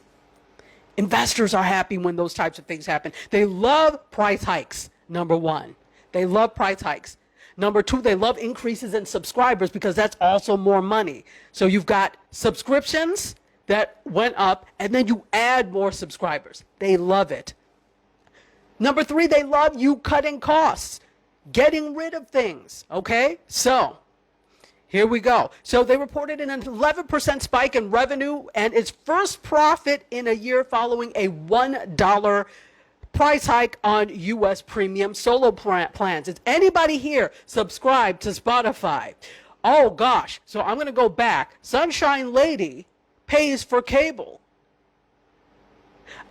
Investors are happy when those types of things happen. They love price hikes, number one. They love price hikes. Number two, they love increases in subscribers because that's also more money. So you've got subscriptions that went up and then you add more subscribers. They love it. Number three, they love you cutting costs, getting rid of things, okay? So here we go. So they reported an 11% spike in revenue and its first profit in a year following a $1 price hike on U.S. premium solo plans. Is anybody here subscribed to Spotify? Oh, gosh. So I'm going to go back. Sunshine Lady pays for cable.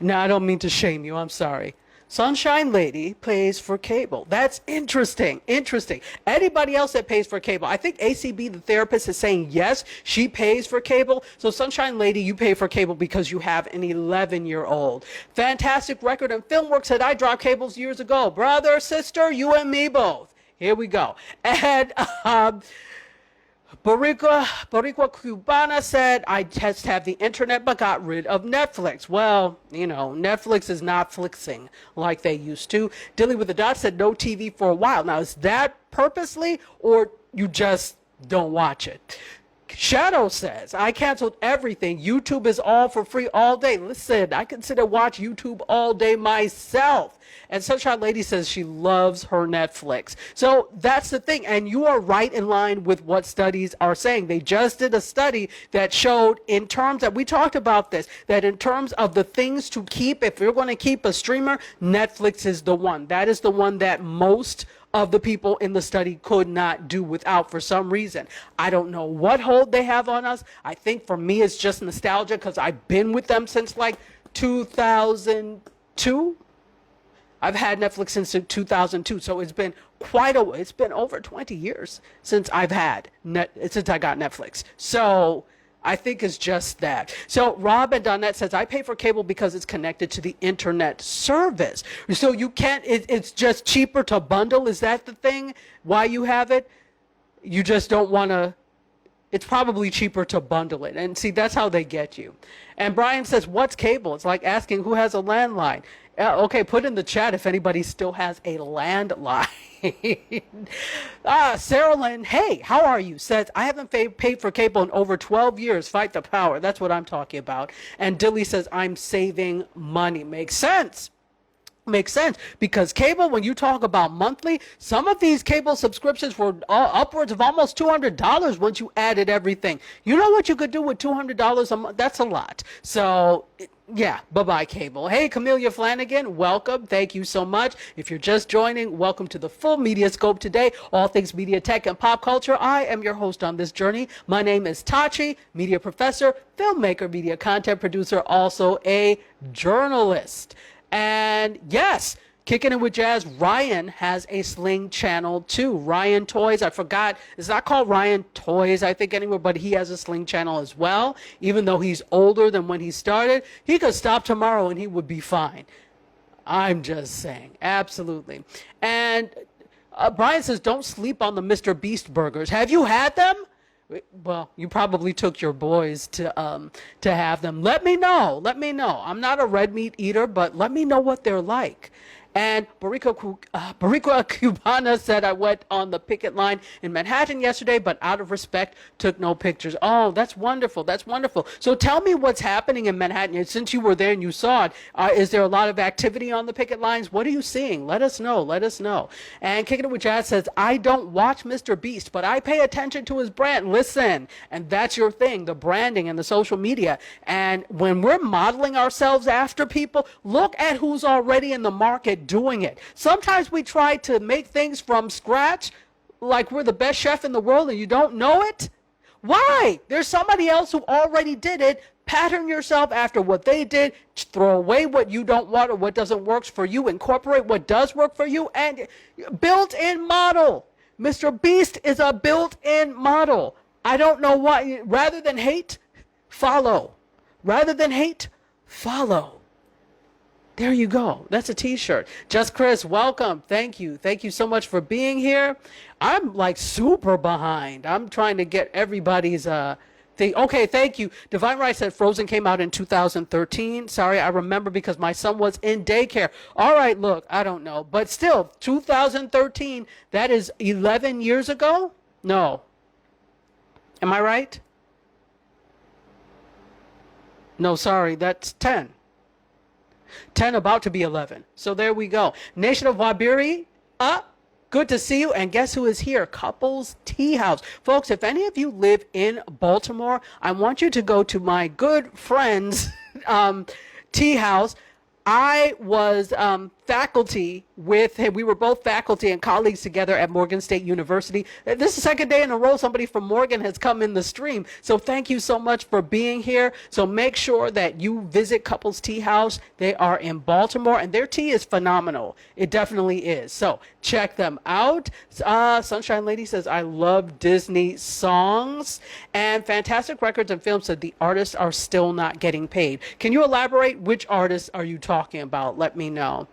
No, I don't mean to shame you. I'm sorry. Sunshine Lady pays for cable. That's interesting. Anybody else that pays for cable? I think ACB, the therapist, is saying yes, she pays for cable. So Sunshine Lady, you pay for cable because you have an 11-year-old. Fantastic Record and Filmworks said, I dropped cables years ago. Brother, sister, you and me both. Here we go. And Boricua Cubana said, I just have the internet but got rid of Netflix. Well, you know, Netflix is not flixing like they used to. Dilly with the Dot said no TV for a while. Now, is that purposely or you just don't watch it? Shadow says, I canceled everything. YouTube is all for free all day. Listen, I consider watch YouTube all day myself. And Sunshine Lady says she loves her Netflix. So that's the thing. And you are right in line with what studies are saying. They just did a study that showed in terms that we talked about this, that in terms of the things to keep, if you're going to keep a streamer, Netflix is the one. That is the one that most of the people in the study could not do without for some reason. I don't know what hold they have on us. I think for me it's just nostalgia because I've been with them since like 2002. I've had Netflix since 2002, so it's been it's been over 20 years since I got Netflix. So I think it's just that. So Rob and Donette says, I pay for cable because it's connected to the internet service. So you can't, it's just cheaper to bundle. Is that the thing? Why you have it? You just don't want to, it's probably cheaper to bundle it. And see, that's how they get you. And Brian says, what's cable? It's like asking who has a landline. Okay, put in the chat if anybody still has a landline. Sarah Lynn, hey, how are you? Says, I haven't paid for cable in over 12 years. Fight the power. That's what I'm talking about. And Dilly says, I'm saving money. Makes sense. Makes sense because cable, when you talk about monthly, some of these cable subscriptions were upwards of almost $200 once you added everything. You know what you could do with $200 a month? That's a lot. So yeah, bye-bye cable. Hey, Camellia Flanagan, welcome. Thank you so much. If you're just joining, welcome to the full Media Scope today, all things media, tech, and pop culture. I am your host on this journey. My name is Tachi, media professor, filmmaker, media content producer, also a journalist. And yes, Kicking It with Jazz, Ryan has a Sling channel too. Ryan Toys, I forgot, it's not called Ryan Toys, I think, anymore, but he has a Sling channel as well. Even though he's older than when he started, he could stop tomorrow and he would be fine. I'm just saying, absolutely. And Brian says, don't sleep on the Mr. Beast burgers. Have you had them? Well, you probably took your boys to have them. Let me know. Let me know. I'm not a red meat eater, but let me know what they're like. And Barrica Cubana said, I went on the picket line in Manhattan yesterday, but out of respect, took no pictures. Oh, that's wonderful. That's wonderful. So tell me what's happening in Manhattan. Since you were there and you saw it, is there a lot of activity on the picket lines? What are you seeing? Let us know. Let us know. And Kicking It with Jazz says, I don't watch Mr. Beast, but I pay attention to his brand. Listen, and that's your thing, the branding and the social media. And when we're modeling ourselves after people, look at who's already in the market doing it. Sometimes we try to make things from scratch like we're the best chef in the world and you don't know it. Why? There's somebody else who already did it. Pattern yourself after what they did. Throw away what you don't want or what doesn't work for you. Incorporate what does work for you and built-in model. Mr. Beast is a built-in model. I don't know why. Rather than hate, follow. Rather than hate, follow. There you go. That's a t-shirt. Just Chris, welcome. Thank you. Thank you so much for being here. I'm like super behind. I'm trying to get everybody's thing. Okay, thank you. Divine Right said Frozen came out in 2013. Sorry, I remember because my son was in daycare. All right, look, I don't know. But still, 2013, that is 11 years ago? No. Am I right? No, sorry, that's 10. 10 about to be 11. So there we go. Nation of Wabiri, good to see you. And guess who is here? Couples Tea House. Folks, if any of you live in Baltimore, I want you to go to my good friend's tea house. I was faculty with him. We were both faculty and colleagues together at Morgan State University. This is the second day in a row somebody from Morgan has come in the stream. So thank you so much for being here. So make sure that you visit Couples Tea House. They are in Baltimore and their tea is phenomenal. It definitely is. So check them out. Sunshine Lady says, I love Disney songs. And Fantastic Records and Films said the artists are still not getting paid. Can you elaborate? Which artists are you talking about? Let me know.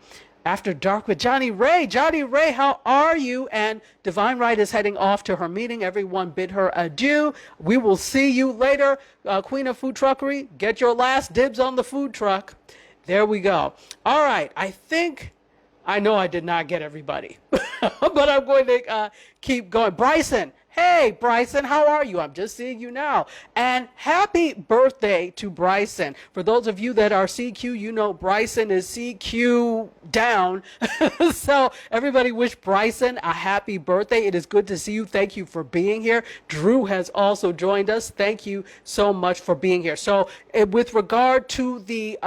After Dark with Johnny Ray. Johnny Ray, how are you? And Divine Right is heading off to her meeting. Everyone bid her adieu. We will see you later. Queen of Food Truckery, get your last dibs on the food truck. There we go. All right. I know I did not get everybody, but I'm going to keep going. Bryson. Hey, Bryson, how are you? I'm just seeing you now. And happy birthday to Bryson. For those of you that are CQ, you know Bryson is CQ down. So everybody wish Bryson a happy birthday. It is good to see you. Thank you for being here. Drew has also joined us. Thank you so much for being here. So with regard to the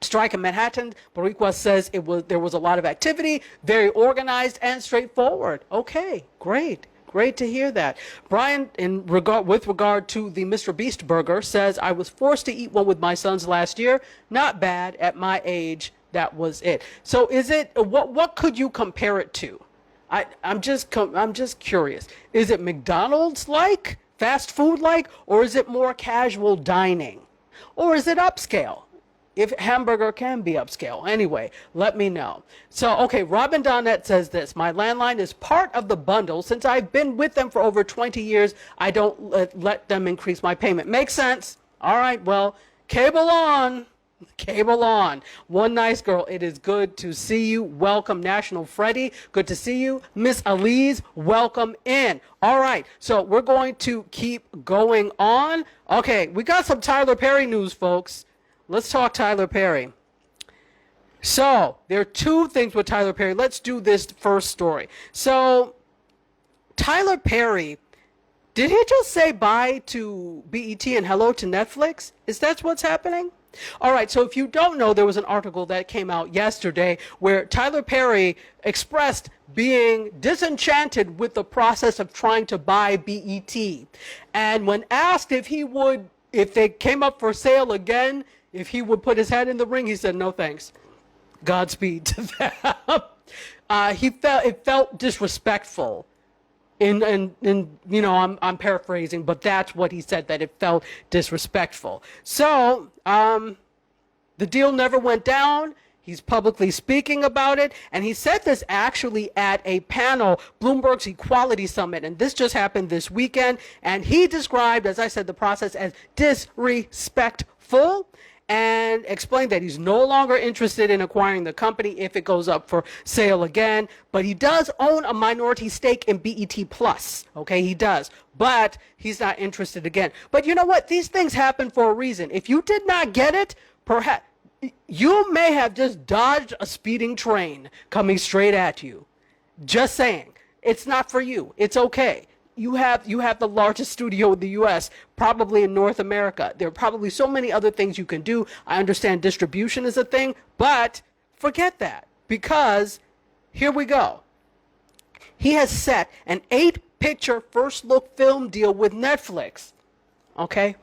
strike in Manhattan, Boricua says there was a lot of activity, very organized and straightforward. Okay, great. Great to hear that. Brian, with regard to the Mr. Beast burger, says, I was forced to eat one with my sons last year. Not bad at my age. That was it. So is it, what could you compare it to? I'm just curious. Is it McDonald's-like, fast food-like, or is it more casual dining? Or is it upscale? If hamburger can be upscale. Anyway, let me know. So, okay, Robin Donette says this. My landline is part of the bundle. Since I've been with them for over 20 years, I don't let them increase my payment. Makes sense. All right, well, cable on. Cable on. One nice girl. It is good to see you. Welcome, National Freddy. Good to see you. Miss Elise, welcome in. All right, so we're going to keep going on. Okay, we got some Tyler Perry news, folks. Let's talk Tyler Perry. So there are two things with Tyler Perry. Let's do this first story. So Tyler Perry, did he just say bye to BET and hello to Netflix? Is that what's happening? All right, so if you don't know, there was an article that came out yesterday where Tyler Perry expressed being disenchanted with the process of trying to buy BET. And when asked if they came up for sale again, if he would put his hat in the ring, he said, no thanks. Godspeed to them. It felt disrespectful. In you know, I'm paraphrasing, but that's what he said, that it felt disrespectful. So the deal never went down. He's publicly speaking about it, and he said this actually at a panel, Bloomberg's Equality Summit, and this just happened this weekend, and he described, as I said, the process as disrespectful, and explained that he's no longer interested in acquiring the company if it goes up for sale again, but he does own a minority stake in BET Plus. Okay, he does, but he's not interested again. But you know what? These things happen for a reason. If you did not get it, perhaps you may have just dodged a speeding train coming straight at you. Just saying. It's not for you. It's okay. You have the largest studio in the U.S., probably in North America. There are probably so many other things you can do. I understand distribution is a thing, but forget that, because here we go. He has set an 8-picture first look film deal with Netflix. Okay?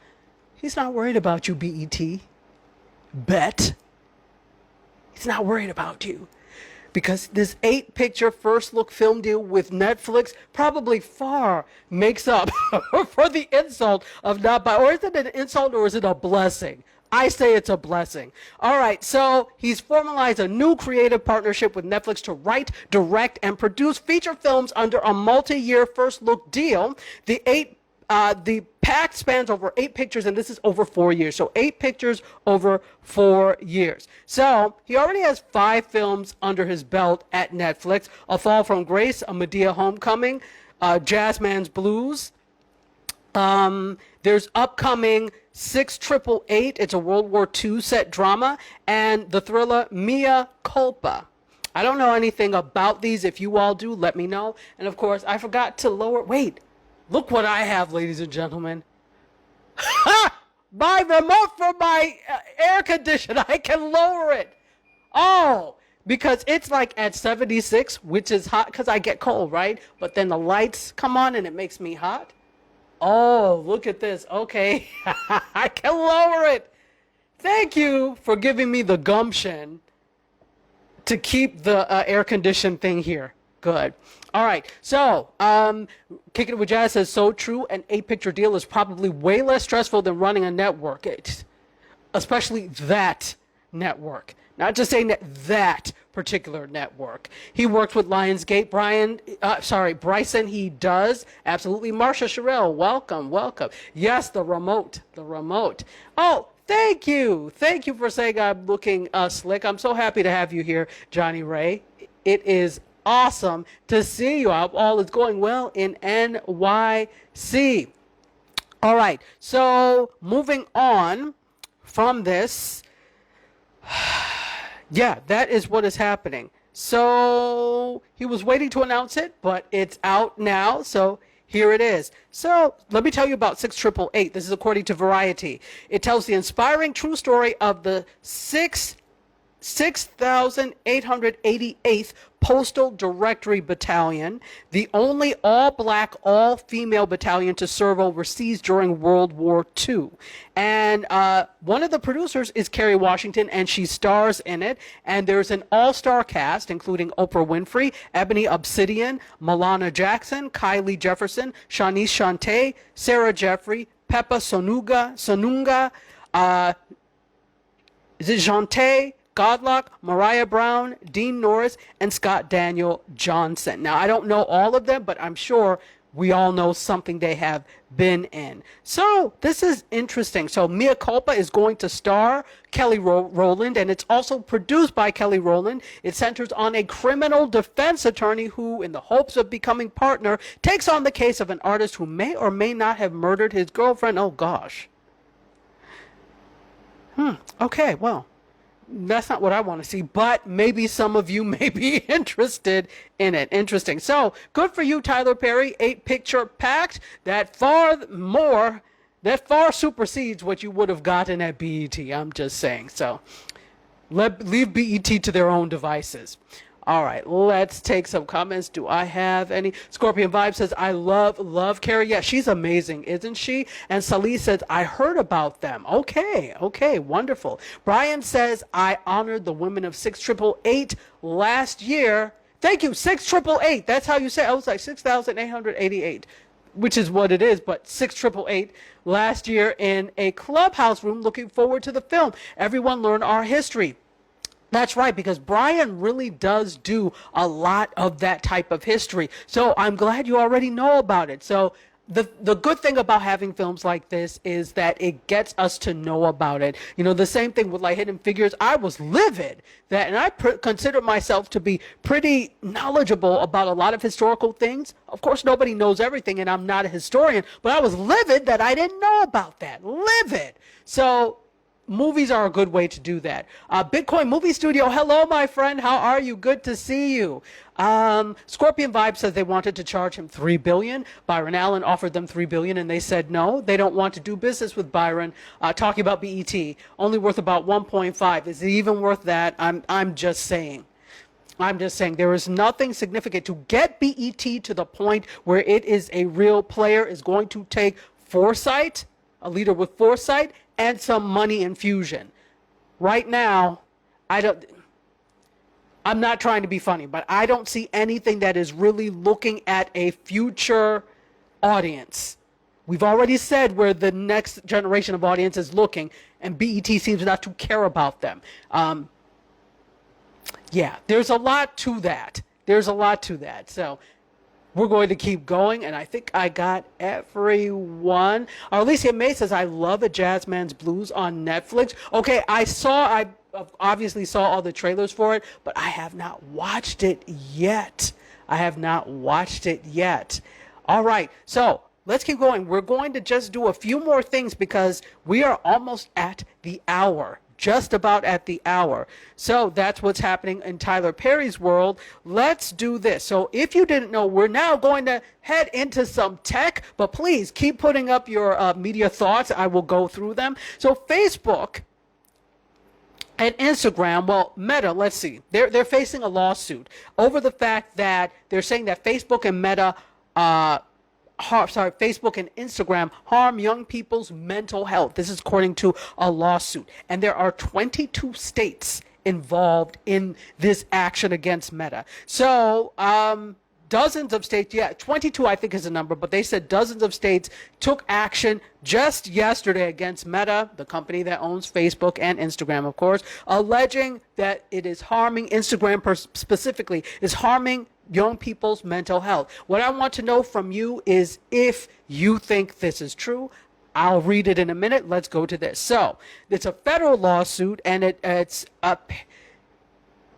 He's not worried about you, BET. Bet. He's not worried about you. Because this 8-picture first look film deal with Netflix probably far makes up for the insult of not buying. Or is it an insult, or is it a blessing? I say it's a blessing. All right, so he's formalized a new creative partnership with Netflix to write, direct, and produce feature films under a multi-year first look deal. The pact spans over 8 pictures, and this is over 4 years. So 8 pictures over 4 years. So he already has 5 films under his belt at Netflix: A Fall from Grace, A Medea Homecoming, Jazzman's Blues. There's upcoming 688. It's a World War II set drama, and the thriller Mea Culpa. I don't know anything about these. If you all do, let me know. And of course, I forgot to lower. Wait. Look what I have, ladies and gentlemen. My remote for my air conditioner. I can lower it. Oh, because it's like at 76, which is hot because I get cold, right? But then the lights come on and it makes me hot. Oh, look at this. Okay. I can lower it. Thank you for giving me the gumption to keep the air conditioned thing here. Good. All right. So, Kicking It with Jazz says, so true. An 8-picture deal is probably way less stressful than running a network, especially that network. Not just saying that particular network. He works with Lionsgate. Bryson, he does. Absolutely. Marsha Sherrill, welcome. Yes, the remote. Oh, thank you. Thank you for saying I'm looking slick. I'm so happy to have you here, Johnny Ray. It is awesome to see you. I hope all is going well in NYC. All right. So moving on from this. Yeah, that is what is happening. So he was waiting to announce it, but it's out now. So here it is. So let me tell you about 688. This is according to Variety. It tells the inspiring true story of the 6,888th Postal Directory Battalion, the only all-black, all-female battalion to serve overseas during World War II. And one of the producers is Kerry Washington, and she stars in it. And there's an all-star cast, including Oprah Winfrey, Ebony Obsidian, Milana Jackson, Kylie Jefferson, Shanice Shante, Sarah Jeffrey, Peppa Sonunga, is it Jante? Godlock, Mariah Brown, Dean Norris, and Scott Daniel Johnson. Now, I don't know all of them, but I'm sure we all know something they have been in. So this is interesting. So Mea Culpa is going to star Kelly Rowland, and it's also produced by Kelly Rowland. It centers on a criminal defense attorney who, in the hopes of becoming partner, takes on the case of an artist who may or may not have murdered his girlfriend. Oh, gosh. Okay, well. That's not what I want to see, but maybe some of you may be interested in it. Interesting. So, good for you, Tyler Perry. 8-picture pact that far supersedes what you would have gotten at BET. I'm just saying. So, leave BET to their own devices. All right, let's take some comments. Do I have any? Scorpion Vibe says, I love Carrie. Yeah, she's amazing, isn't she? And Salih says, I heard about them. Okay, wonderful. Brian says, I honored the women of 6888 last year. Thank you, 6888. That's how you say it. I was like 6,888, which is what it is, but 6888 last year in a clubhouse room. Looking forward to the film. Everyone learn our history. That's right, because Brian really does do a lot of that type of history. So I'm glad you already know about it. So the good thing about having films like this is that it gets us to know about it. You know, the same thing with like Hidden Figures. I was livid that, and I consider myself to be pretty knowledgeable about a lot of historical things. Of course, nobody knows everything, and I'm not a historian, but I was livid that I didn't know about that. Livid. So movies are a good way to do that. Bitcoin Movie Studio, hello, my friend. How are you? Good to see you. Scorpion Vibe says they wanted to charge him $3 billion. Byron Allen offered them $3 billion, and they said no. They don't want to do business with Byron. Talking about BET, only worth about 1.5. Is it even worth that? I'm just saying. There is nothing significant to get BET to the point where it is a real player. Is going to take foresight, a leader with foresight, and some money infusion. Right now, I'm not trying to be funny, but I don't see anything that is really looking at a future audience. We've already said where the next generation of audience is looking, and BET seems not to care about them. Yeah, there's a lot to that. So we're going to keep going, and I think I got everyone. Alicia May says, I love A Jazzman's Blues on Netflix. Okay, I obviously saw all the trailers for it, but I have not watched it yet. All right, so let's keep going. We're going to just do a few more things because we are almost at the hour. Just about at the hour. So that's what's happening in Tyler Perry's world. Let's do this. So if you didn't know, we're now going to head into some tech, but please keep putting up your media thoughts. I will go through them. So Facebook and Instagram, well, Meta, let's see. They're facing a lawsuit over the fact that they're saying that Facebook and Meta Facebook and Instagram harm young people's mental health. This is according to a lawsuit. And there are 22 states involved in this action against Meta. So, dozens of states, 22 I think is the number, but they said dozens of states took action just yesterday against Meta, the company that owns Facebook and Instagram, of course, alleging that it is harming, Instagram specifically, is harming young people's mental health. What I want to know from you is if you think this is true. I'll read it in a minute. Let's go to this. So it's a federal lawsuit, and it's a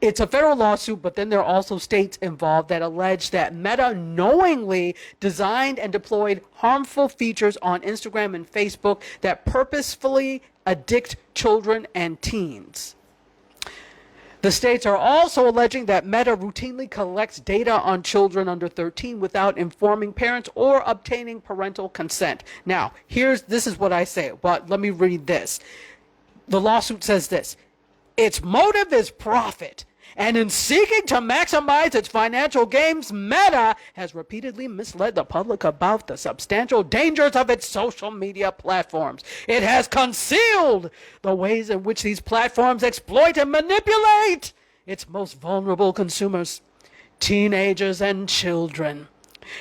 federal lawsuit, but then there are also states involved that allege that Meta knowingly designed and deployed harmful features on Instagram and Facebook that purposefully addict children and teens. The states are also alleging that Meta routinely collects data on children under 13 without informing parents or obtaining parental consent. Now, this is what I say, but let me read this. The lawsuit says this: its motive is profit, and in seeking to maximize its financial gains, Meta has repeatedly misled the public about the substantial dangers of its social media platforms. It has concealed the ways in which these platforms exploit and manipulate its most vulnerable consumers, teenagers and children.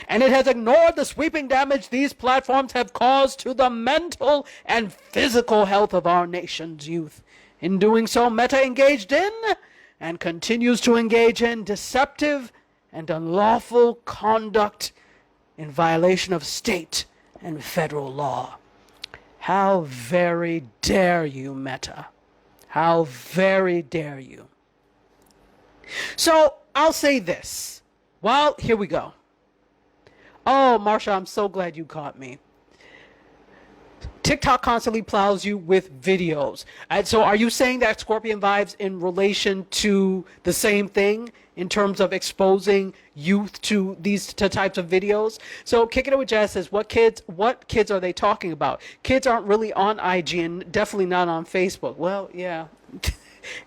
And it has ignored the sweeping damage these platforms have caused to the mental and physical health of our nation's youth. In doing so, Meta engaged in and continues to engage in deceptive and unlawful conduct in violation of state and federal law. How very dare you, Meta? How very dare you? So I'll say this. Well, here we go. Oh, Marsha, I'm so glad you caught me. TikTok constantly plows you with videos. And so are you saying that Scorpion Vibes in relation to the same thing in terms of exposing youth to these types of videos? So Kicking It With Jazz says, what kids are they talking about? Kids aren't really on IG and definitely not on Facebook. Well, yeah.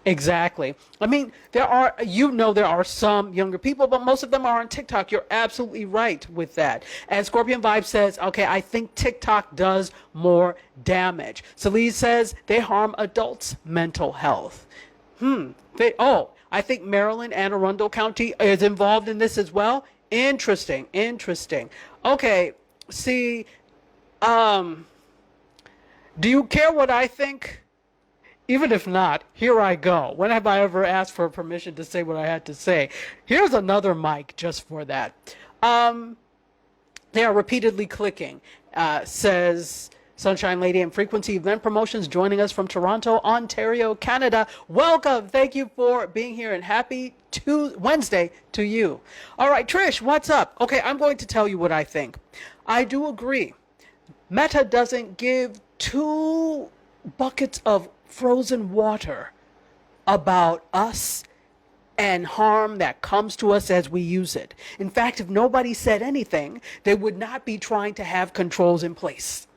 Exactly. I mean, there are some younger people, but most of them are on TikTok. You're absolutely right with that. And Scorpion Vibe says, okay, I think TikTok does more damage. Celeste says they harm adults' mental health. I think Maryland, Anne Arundel County is involved in this as well. Interesting. Okay, see, do you care what I think? Even if not, here I go. When have I ever asked for permission to say what I had to say? Here's another mic just for that. They are repeatedly clicking. Says Sunshine Lady and Frequency Event Promotions joining us from Toronto, Ontario, Canada. Welcome. Thank you for being here and happy Wednesday to you. All right, Trish, what's up? Okay, I'm going to tell you what I think. I do agree. Meta doesn't give 2 buckets of frozen water about us and harm that comes to us as we use it. In fact, if nobody said anything, they would not be trying to have controls in place.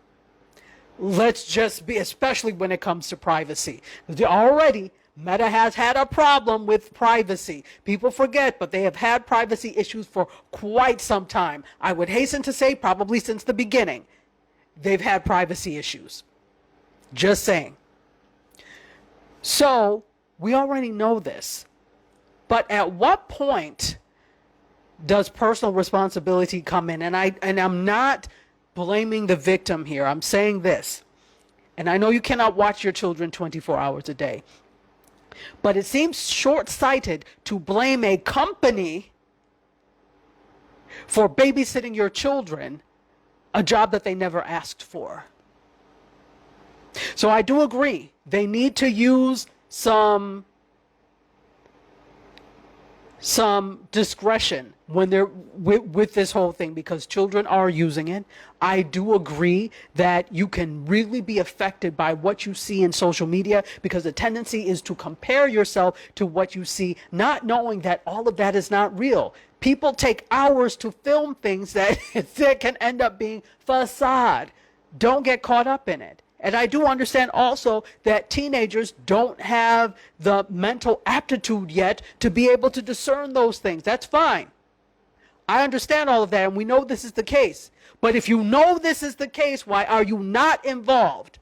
Let's just be, especially when it comes to privacy. Already, Meta has had a problem with privacy. People forget, but they have had privacy issues for quite some time. I would hasten to say probably since the beginning, they've had privacy issues. Just saying. So, we already know this. But at what point does personal responsibility come in? And I'm not blaming the victim here. I'm saying this. And I know you cannot watch your children 24 hours a day. But it seems short-sighted to blame a company for babysitting your children, a job that they never asked for. So I do agree. They need to use some discretion when they're with this whole thing, because children are using it. I do agree that you can really be affected by what you see in social media, because the tendency is to compare yourself to what you see, not knowing that all of that is not real. People take hours to film things that can end up being facade. Don't get caught up in it. And I do understand also that teenagers don't have the mental aptitude yet to be able to discern those things. That's fine. I understand all of that, and we know this is the case. But if you know this is the case, why are you not involved?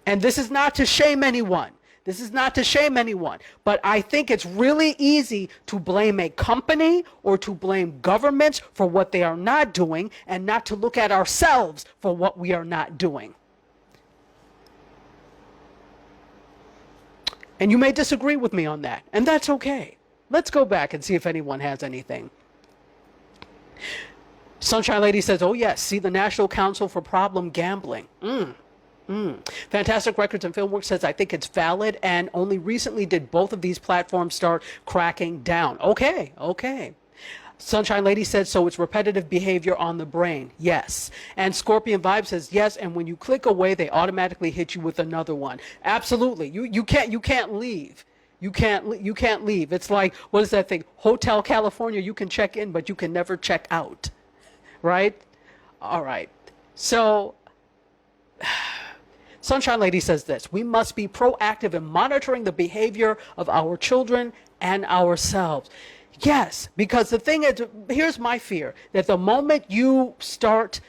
And this is not to shame anyone. This is not to shame anyone. But I think it's really easy to blame a company or to blame governments for what they are not doing, and not to look at ourselves for what we are not doing. And you may disagree with me on that, and that's okay. Let's go back and see if anyone has anything. Sunshine Lady says, oh yes, see the National Council for Problem Gambling. Fantastic Records and Filmworks says, I think it's valid, and only recently did both of these platforms start cracking down. Okay. Sunshine Lady says, so it's repetitive behavior on the brain. Yes. And Scorpion Vibe says, yes, and when you click away, they automatically hit you with another one. Absolutely. You can't leave. You can't leave. It's like, what is that thing? Hotel California, you can check in, but you can never check out. Right? All right. So Sunshine Lady says this: we must be proactive in monitoring the behavior of our children and ourselves. Yes, because the thing is, here's my fear, that the moment you start,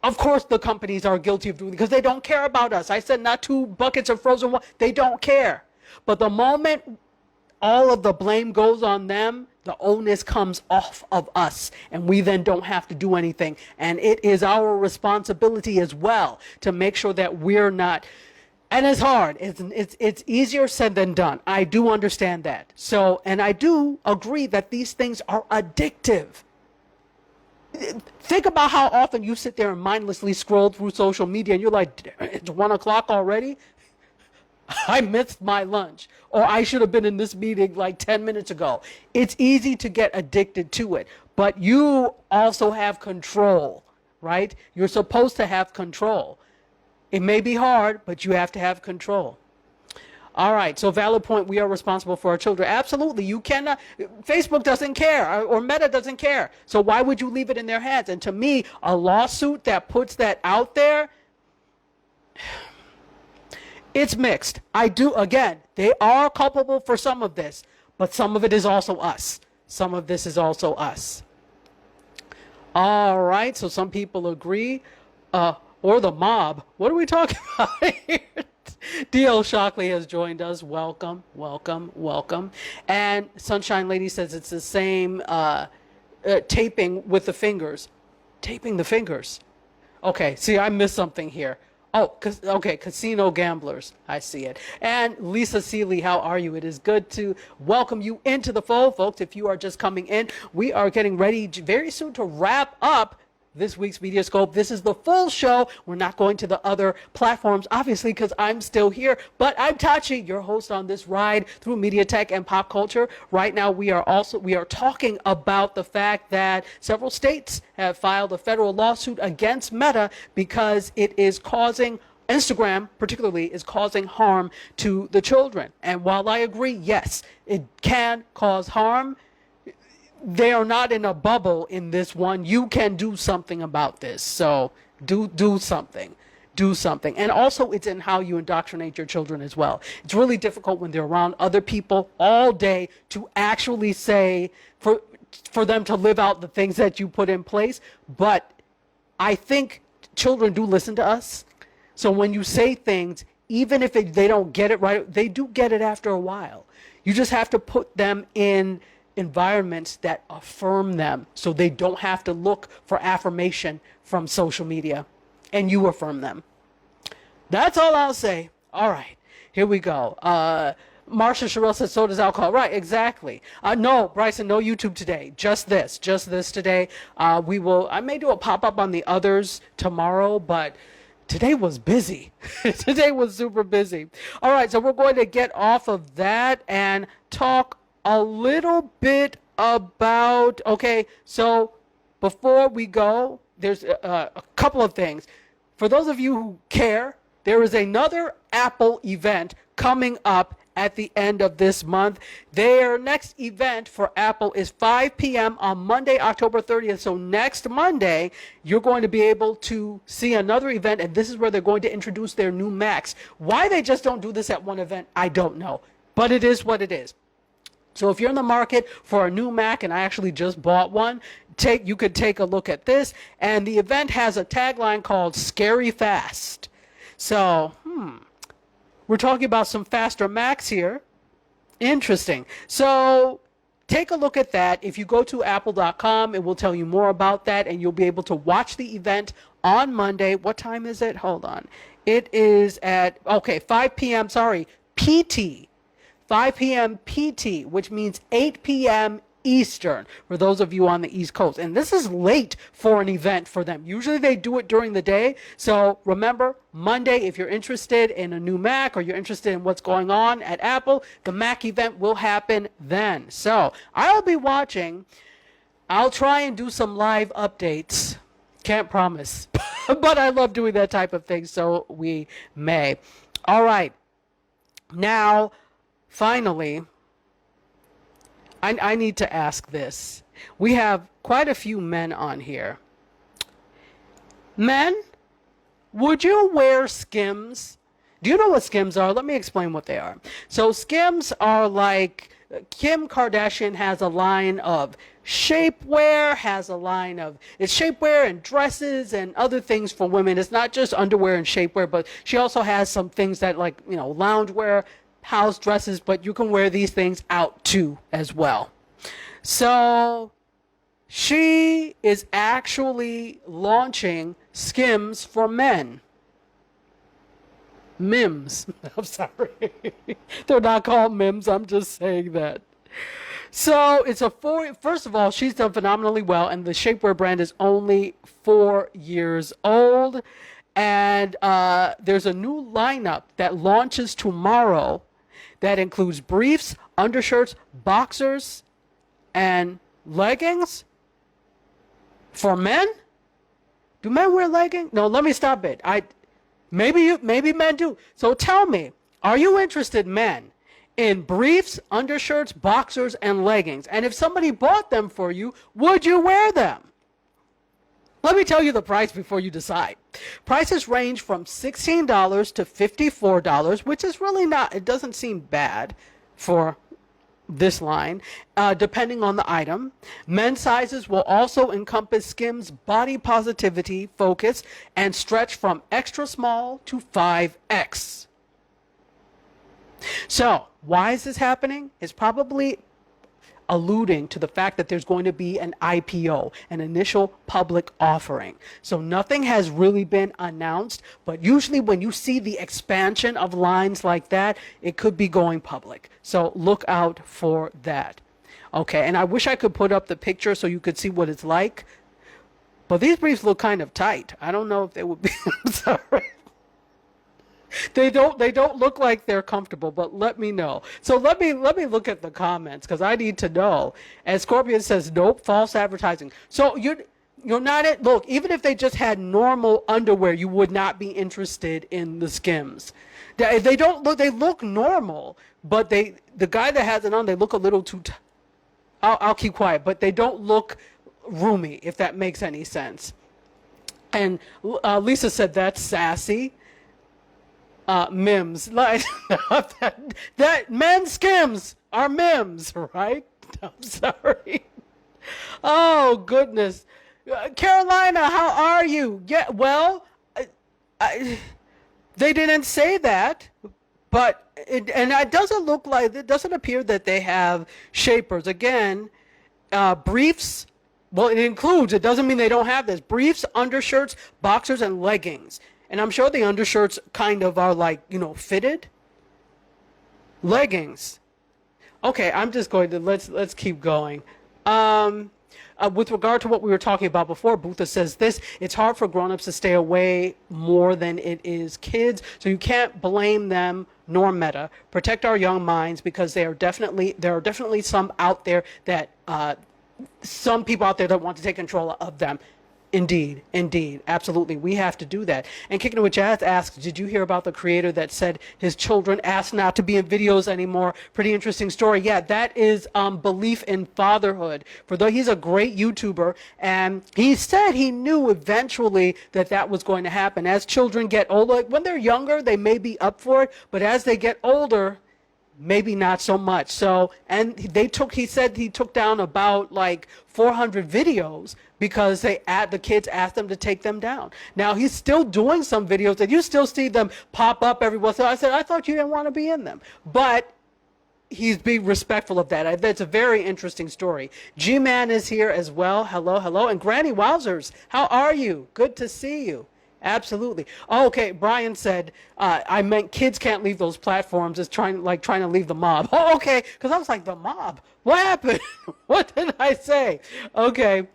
of course the companies are guilty of doing it because they don't care about us. I said not 2 buckets of frozen water. They don't care. But the moment all of the blame goes on them, the onus comes off of us, and we then don't have to do anything. And it is our responsibility as well to make sure that we're not. And it's hard. It's easier said than done. I do understand that. So, and I do agree that these things are addictive. Think about how often you sit there and mindlessly scroll through social media and you're like, it's 1 o'clock already? I missed my lunch. Or I should have been in this meeting like 10 minutes ago. It's easy to get addicted to it. But you also have control, right? You're supposed to have control. It may be hard, but you have to have control. All right, so valid point, we are responsible for our children. Absolutely, you cannot, Facebook doesn't care, or Meta doesn't care. So why would you leave it in their hands? And to me, a lawsuit that puts that out there, It's mixed. Again, they are culpable for some of this, but some of it is also us. Some of this is also us. All right, so some people agree. Or the mob. What are we talking about here? D.L. Shockley has joined us. Welcome, welcome, welcome. And Sunshine Lady says it's the same taping with the fingers. Taping the fingers. Okay, see, I missed something here. Oh, okay, casino gamblers. I see it. And Lisa Seeley, how are you? It is good to welcome you into the fold, folks. If you are just coming in, we are getting ready very soon to wrap up this week's MediaScope. This is the full show. We're not going to the other platforms, obviously, because I'm still here. But I'm Tachi, your host on this ride through media tech and pop culture. Right now, we are talking about the fact that several states have filed a federal lawsuit against Meta because it is causing Instagram, particularly, is causing harm to the children. And while I agree, yes, it can cause harm, they are not in a bubble in this one. You can do something about this. So do something. Do something. And also it's in how you indoctrinate your children as well. It's really difficult when they're around other people all day to actually say, for them to live out the things that you put in place. But I think children do listen to us. So when you say things, even if they don't get it right, they do get it after a while. You just have to put them in environments that affirm them so they don't have to look for affirmation from social media, and you affirm them. That's all I'll say. All right, here we go. Marsha Sherrill says, so does alcohol. Right, exactly. No, Bryson, no YouTube today. Just this today. I may do a pop-up on the others tomorrow, but today was busy. Today was super busy. All right, so we're going to get off of that and talk a little bit about, okay, so before we go, there's a couple of things. For those of you who care, there is another Apple event coming up at the end of this month. Their next event for Apple is 5 p.m. on Monday, October 30th. So next Monday, you're going to be able to see another event, and this is where they're going to introduce their new Macs. Why they just don't do this at one event, I don't know, but it is what it is. So if you're in the market for a new Mac, and I actually just bought one, you could take a look at this. And the event has a tagline called Scary Fast. So, we're talking about some faster Macs here. Interesting. So take a look at that. If you go to apple.com, it will tell you more about that, and you'll be able to watch the event on Monday. What time is it? Hold on. It is at, 5 p.m., PT. 5 p.m. PT, which means 8 p.m. Eastern, for those of you on the East Coast. And this is late for an event for them. Usually they do it during the day. So remember, Monday, if you're interested in a new Mac or you're interested in what's going on at Apple, the Mac event will happen then. So I'll be watching. I'll try and do some live updates. Can't promise. But I love doing that type of thing, so we may. All right. Now, finally, I need to ask this. We have quite a few men on here. Men, would you wear Skims? Do you know what Skims are? Let me explain what they are. So Skims are like, Kim Kardashian has a line of shapewear, it's shapewear and dresses and other things for women. It's not just underwear and shapewear, but she also has some things that loungewear, house dresses, but you can wear these things out too as well. So she is actually launching Skims for men. Mims. I'm sorry. They're not called Mims. I'm just saying that. So it's first of all, she's done phenomenally well, and the shapewear brand is only 4 years old. And there's a new lineup that launches tomorrow that includes briefs, undershirts, boxers, and leggings for men. Do men wear leggings? No, let me stop it. Maybe men do. So tell me, are you interested, men, in briefs, undershirts, boxers, and leggings? And if somebody bought them for you, would you wear them? Let me tell you the price before you decide. Prices range from $16 to $54, which is really not, it doesn't seem bad for this line, depending on the item. Men's sizes will also encompass Skims body positivity focus and stretch from extra small to 5X. So, why is this happening? It's probably alluding to the fact that there's going to be an IPO, an initial public offering. So nothing has really been announced, but usually when you see the expansion of lines like that, it could be going public. So look out for that. Okay, and I wish I could put up the picture so you could see what it's like, but these briefs look kind of tight. I don't know if they would be, I'm sorry. They don't look like they're comfortable, but let me know. So let me look at the comments because I need to know. And Scorpion says, nope, false advertising. So you're not it. Look, even if they just had normal underwear, you would not be interested in the Skims. They look normal, but the guy that has it on, they look a little too I'll keep quiet, but they don't look roomy, if that makes any sense. And Lisa said that's sassy. Mims, like that men's Skims are Mims, right? I'm sorry. Oh goodness, Carolina, how are you? Yeah, well, they didn't say that, but it doesn't look like, it doesn't appear that they have shapers. Again, briefs. Well, it includes. It doesn't mean they don't have this. Briefs, undershirts, boxers, and leggings. And I'm sure the undershirts kind of are like, fitted. Leggings. Okay, I'm just going to, let's keep going. With regard to what we were talking about before, Butha says this, it's hard for grown-ups to stay away more than it is kids, so you can't blame them nor Meta. Protect our young minds because there are definitely some out there that, some people out there that want to take control of them. Indeed, absolutely. We have to do that. And Kicking It With Jazz asks, did you hear about the creator that said his children asked not to be in videos anymore? Pretty interesting story. Yeah, that is belief in fatherhood. For though he's a great YouTuber, and he said he knew eventually that was going to happen. As children get older, when they're younger, they may be up for it, but as they get older, maybe not so much. So, and he said he took down about like 400 videos because the kids asked them to take them down. Now he's still doing some videos that you still see them pop up every once in a while. I said, I thought you didn't want to be in them, but he's being respectful of that. That's a very interesting story. G-Man is here as well. Hello. And Granny Wowzers, how are you? Good to see you. Absolutely. Oh, okay. Brian said, I meant kids can't leave those platforms. It's trying to leave the mob. Oh, okay. Because I was like, the mob? What happened? What did I say? Okay.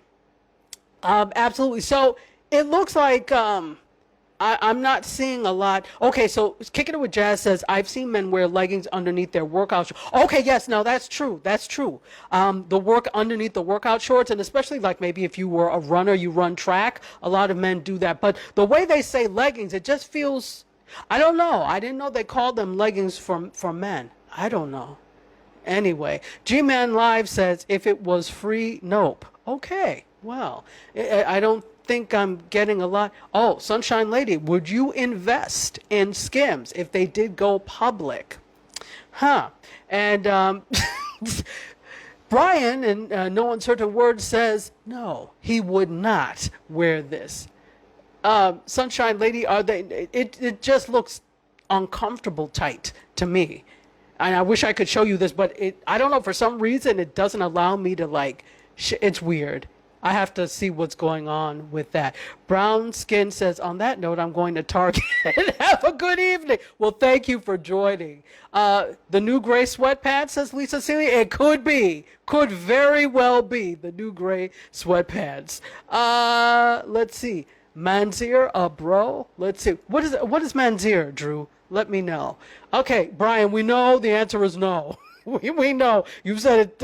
Absolutely. So it looks like I'm not seeing a lot. Okay, so Kicking It With Jazz says, I've seen men wear leggings underneath their workout shorts. Okay, yes, no, that's true. The work underneath the workout shorts, and especially like maybe if you were a runner, you run track, a lot of men do that. But the way they say leggings, it just feels, I don't know. I didn't know they called them leggings for men. I don't know. Anyway, G-Man Live says, if it was free, nope. Okay, well, I don't think I'm getting a lot. Oh, Sunshine Lady, would you invest in Skims if they did go public? And Brian, in no uncertain words, says no, he would not wear this. Sunshine Lady, it just looks uncomfortable tight to me. And I wish I could show you this, but I don't know, for some reason it doesn't allow me to it's weird. I have to see what's going on with that. Brown Skin says, on that note, I'm going to Target. Have a good evening. Well, thank you for joining. The new gray sweatpants, says Lisa Celia. It could be. Could very well be the new gray sweatpants. Let's see. Manzir, bro. Let's see. What is Manzir, Drew? Let me know. Okay, Brian, we know the answer is no. we know. You've said it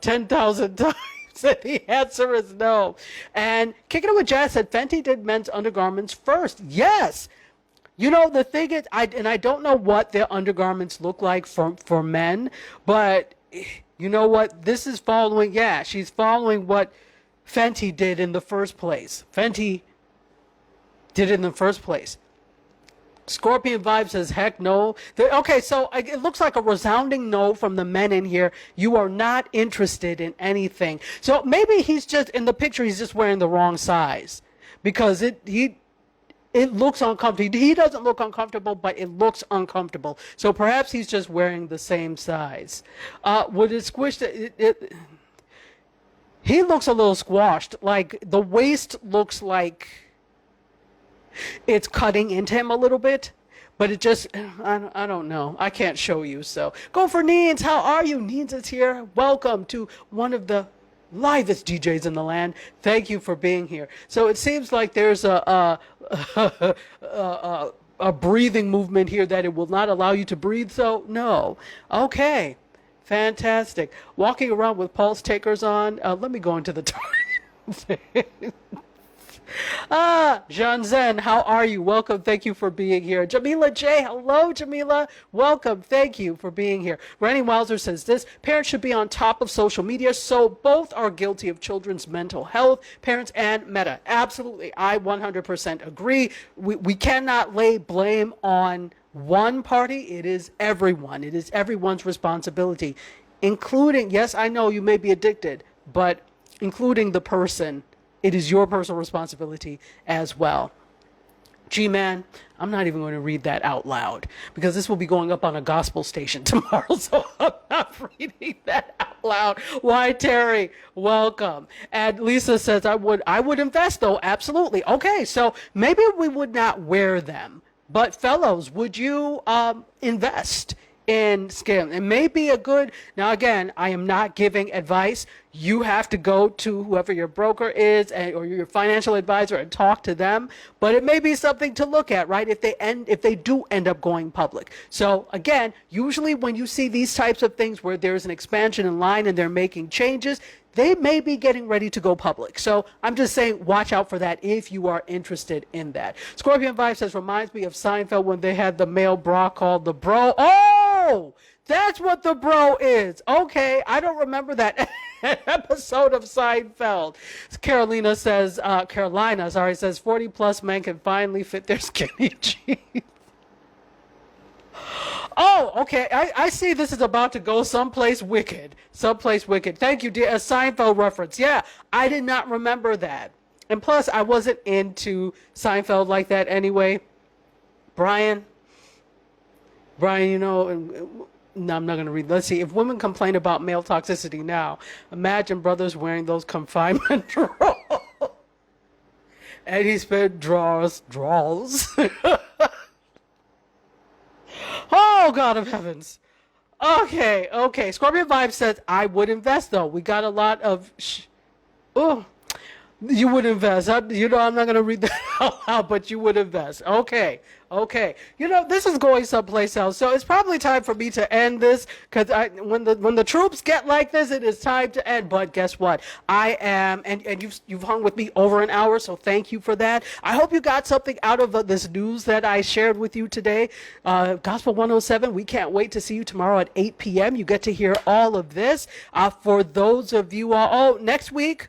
10,000 times. The answer is no. And Kicking It With Jazz said Fenty did men's undergarments first. Yes. The thing is, I don't know what their undergarments look like for men, but you know what? This is following, she's following what Fenty did in the first place. Fenty did it in the first place. Scorpion Vibe says, heck no. Okay, so it looks like a resounding no from the men in here. You are not interested in anything. So maybe he's just, in the picture, he's just wearing the wrong size. Because it looks uncomfortable. He doesn't look uncomfortable, but it looks uncomfortable. So perhaps he's just wearing the same size. Would it squish he looks a little squashed. Like, the waist looks like it's cutting into him a little bit, but it just, I don't know. I can't show you, so. Go for Neens. How are you? Neens is here. Welcome to one of the livest DJs in the land. Thank you for being here. So it seems like there's a breathing movement here that it will not allow you to breathe, so no. Okay. Fantastic. Walking around with pulse takers on. Let me go into the target. Jean Zen, how are you? Welcome. Thank you for being here. Jamila J, hello, Jamila. Welcome. Thank you for being here. Granny Wowzer says this: parents should be on top of social media, so both are guilty of children's mental health, parents and Meta. Absolutely. I 100% agree. We cannot lay blame on one party. It is everyone. It is everyone's responsibility, including, yes, I know you may be addicted, but including the person. It is your personal responsibility as well. G-Man, I'm not even going to read that out loud because this will be going up on a gospel station tomorrow, so I'm not reading that out loud. Why, Terry? Welcome. And Lisa says, I would invest, though. Absolutely. Okay, so maybe we would not wear them. But fellows, would you invest in Skim? It may be a good, now again, I am not giving advice. You have to go to whoever your broker is or your financial advisor and talk to them. But it may be something to look at, right? If they do end up going public. So again, usually when you see these types of things where there's an expansion in line and they're making changes, they may be getting ready to go public. So I'm just saying, watch out for that if you are interested in that. Scorpion Vibe says, reminds me of Seinfeld when they had the male bra called the bro. Oh, that's what the bro is. Okay, I don't remember that episode of Seinfeld. Carolina says, 40 plus men can finally fit their skinny jeans. Oh, okay. I see this is about to go someplace wicked. Someplace wicked. Thank you, dear. A Seinfeld reference. Yeah, I did not remember that. And plus, I wasn't into Seinfeld like that anyway. Brian, you know, no, I'm not going to read. Let's see. If women complain about male toxicity now, imagine brothers wearing those confinement drawers. And he spent draws. Oh, God of heavens. Okay. Scorpion Vibe says, I would invest, though. We got a lot of... You would invest. I'm not going to read that out loud, but you would invest. Okay. You know, this is going someplace else, so it's probably time for me to end this, because when the troops get like this, it is time to end. But guess what? I am, and you've hung with me over an hour, so thank you for that. I hope you got something out of this news that I shared with you today. Gospel 107, we can't wait to see you tomorrow at 8 p.m. You get to hear all of this. For those of you next week,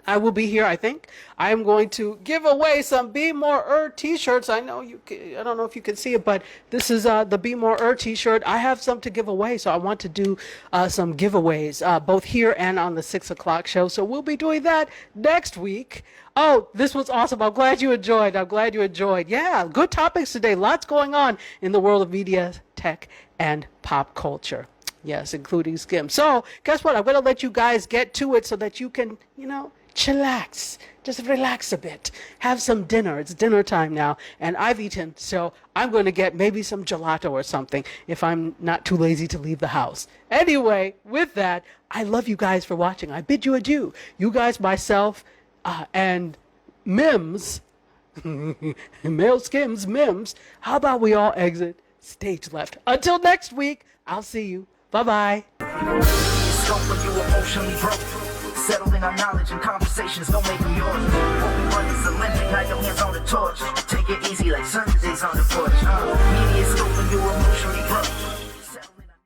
I will be here, I think. I am going to give away some Be More t-shirts. I don't know if you can see it, but this is the Be More t-shirt. I have some to give away, so I want to do some giveaways, both here and on the 6 o'clock show. So we'll be doing that next week. Oh, this was awesome. I'm glad you enjoyed. Yeah, good topics today. Lots going on in the world of media, tech, and pop culture. Yes, including Skim. So guess what? I'm going to let you guys get to it so that you can, chillax, just relax a bit, have some dinner. It's dinner time now, and I've eaten, so I'm going to get maybe some gelato or something if I'm not too lazy to leave the house. Anyway, with that, I love you guys for watching. I bid you adieu. You guys, myself, and Mims, Male Skims, Mims, how about we all exit stage left? Until next week, I'll see you. Bye-bye. Scope when you emotionally broke. Settled in our knowledge and conversations don't make them yours. What we run is Olympic, now your hands on the torch. Take it easy like Sundays on the porch. MediaScope when you emotionally broke.